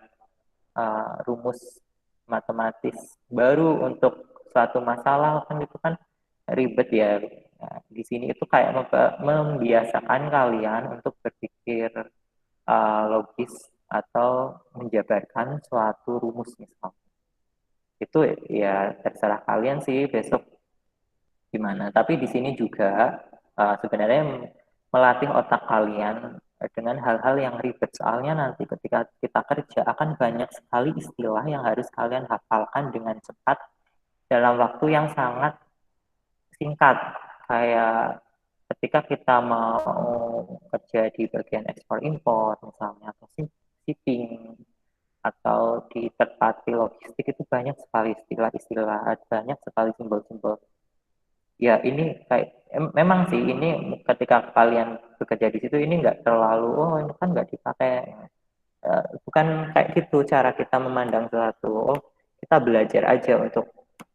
rumus matematis baru untuk suatu masalah, kan itu kan ribet ya. Nah, di sini itu kayak membiasakan kalian untuk berpikir logis atau menjabarkan suatu rumus misalnya. Itu ya terserah kalian sih besok gimana. Tapi di sini juga sebenarnya melatih otak kalian dengan hal-hal yang ribet. Soalnya nanti ketika kita kerja akan banyak sekali istilah yang harus kalian hafalkan dengan cepat dalam waktu yang sangat singkat. Kayak ketika kita mau kerja di bagian ekspor impor misalnya, atau shipping, atau di third party logistik, itu banyak sekali istilah-istilah, banyak sekali simbol-simbol. Ya ini kayak memang sih ini ketika kalian bekerja di situ ini nggak terlalu, oh ini kan nggak dipakai. Bukan kayak gitu cara kita memandang sesuatu. Oh kita belajar aja untuk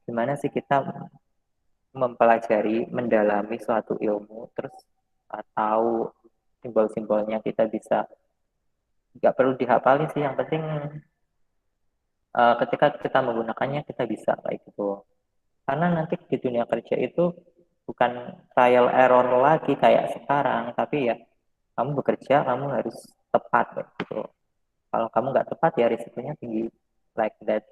gimana sih kita mempelajari, mendalami suatu ilmu, terus tahu simbol-simbolnya, kita bisa, nggak perlu dihafalin sih, yang penting ketika kita menggunakannya kita bisa kayak gitu. Karena nanti di dunia kerja itu bukan trial error lagi kayak sekarang, tapi ya kamu bekerja kamu harus tepat kayak gitu. Kalau kamu nggak tepat ya risikonya tinggi, like that.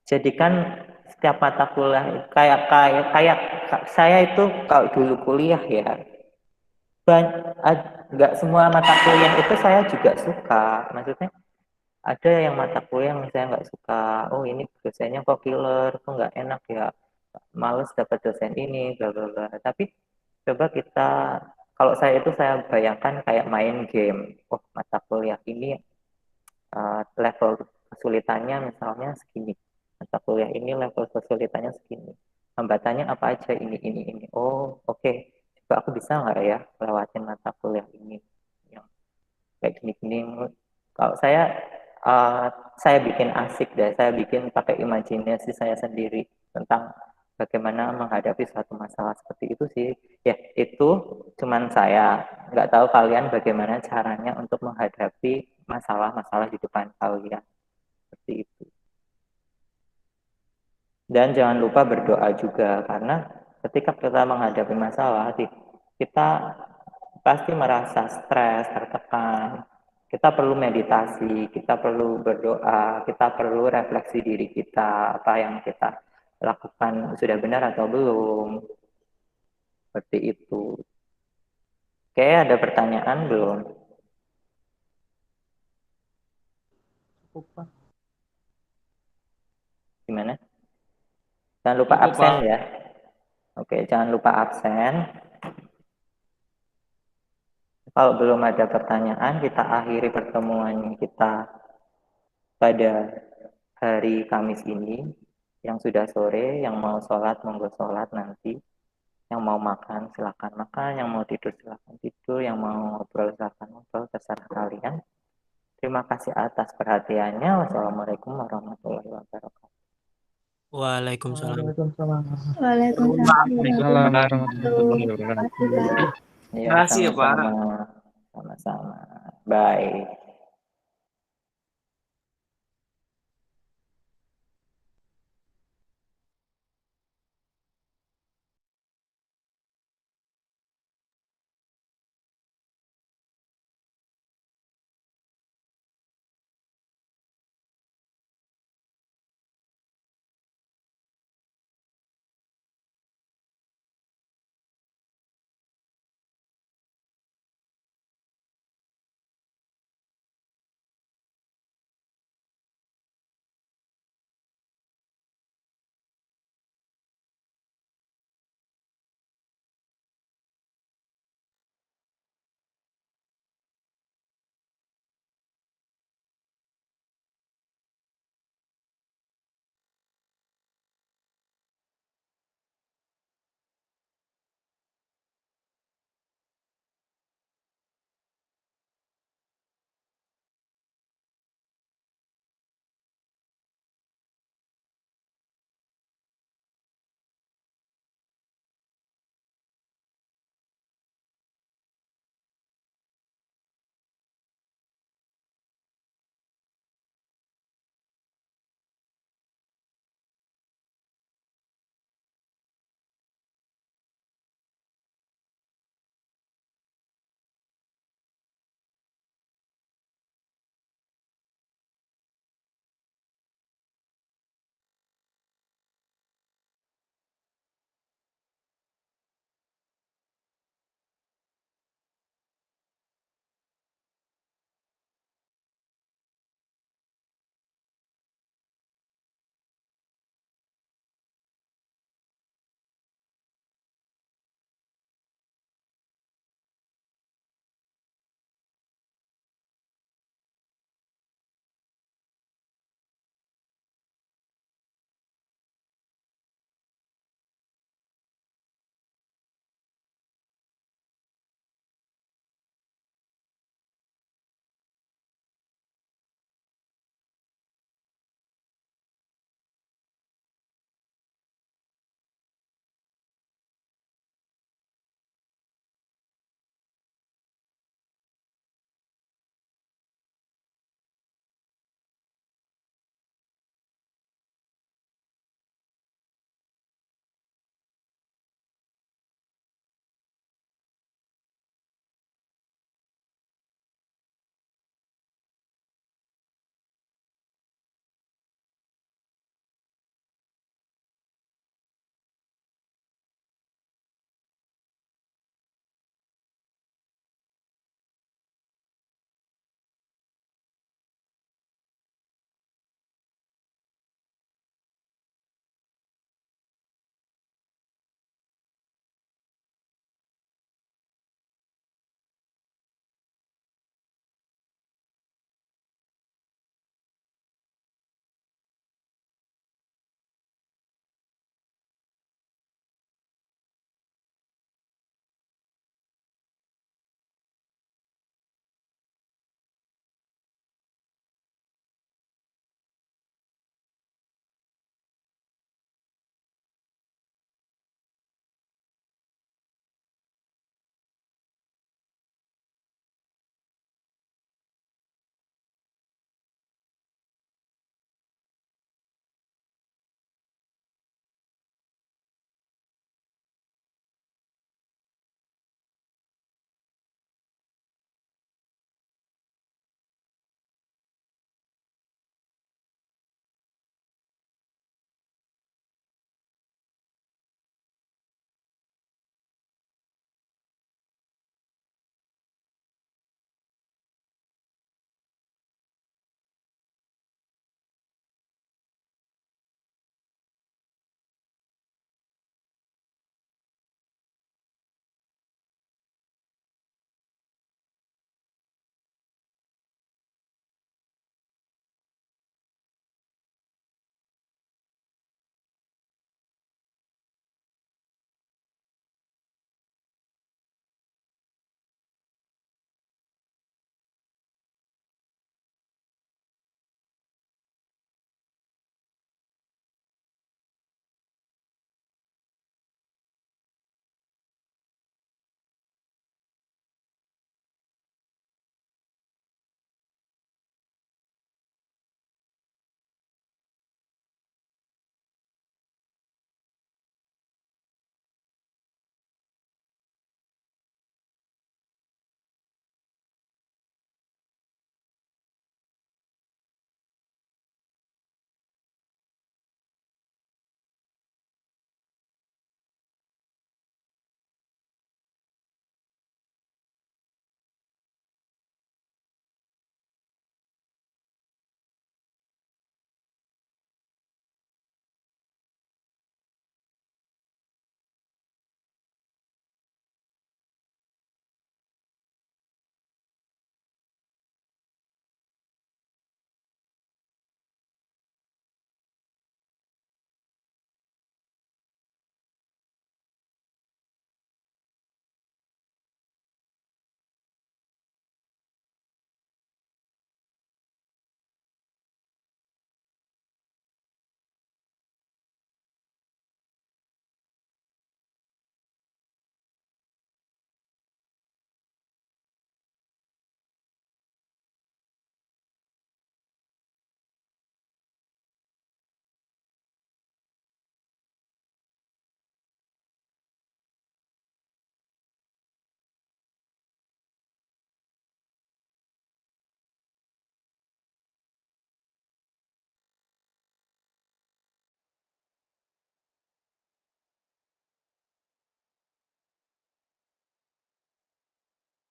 Jadikan setiap mata kuliah kayak saya itu kalau dulu kuliah ya, nggak semua mata kuliah itu saya juga suka. Maksudnya ada yang mata kuliah yang saya nggak suka, oh ini dosennya kok killer, kok nggak enak ya, males dapat dosen ini, bla bla bla. Tapi coba kita, kalau saya itu saya bayangkan kayak main game, oh mata kuliah ini level kesulitannya misalnya segini, mata kuliah ini level kesulitannya segini, hambatannya apa aja, ini, oh oke, coba aku bisa nggak ya lewatin mata kuliah ini yang kayak gini-gini. Kalau saya bikin asik deh, saya bikin pakai imajinasi saya sendiri tentang bagaimana menghadapi suatu masalah seperti itu sih. Ya itu cuman saya, nggak tahu kalian bagaimana caranya untuk menghadapi masalah-masalah di depan kalian seperti itu. Dan jangan lupa berdoa juga, karena ketika kita menghadapi masalah kita pasti merasa stres, tertekan. Kita perlu meditasi, kita perlu berdoa, kita perlu refleksi diri kita, apa yang kita lakukan sudah benar atau belum. Seperti itu. Oke, ada pertanyaan belum? Gimana? Jangan lupa absen ya. Oke, jangan lupa absen. Kalau belum ada pertanyaan, kita akhiri pertemuan kita pada hari Kamis ini. Yang sudah sore, yang mau sholat, monggo sholat nanti. Yang mau makan, silakan makan. Yang mau tidur, silakan tidur. Yang mau ngobrol, silakan ngobrol. Terserah kalian. Terima kasih atas perhatiannya. Wassalamualaikum warahmatullahi wabarakatuh. Waalaikumsalam. Waalaikumsalam warahmatullahi wabarakatuh. Ya, sama-sama. Sama-sama. Bye.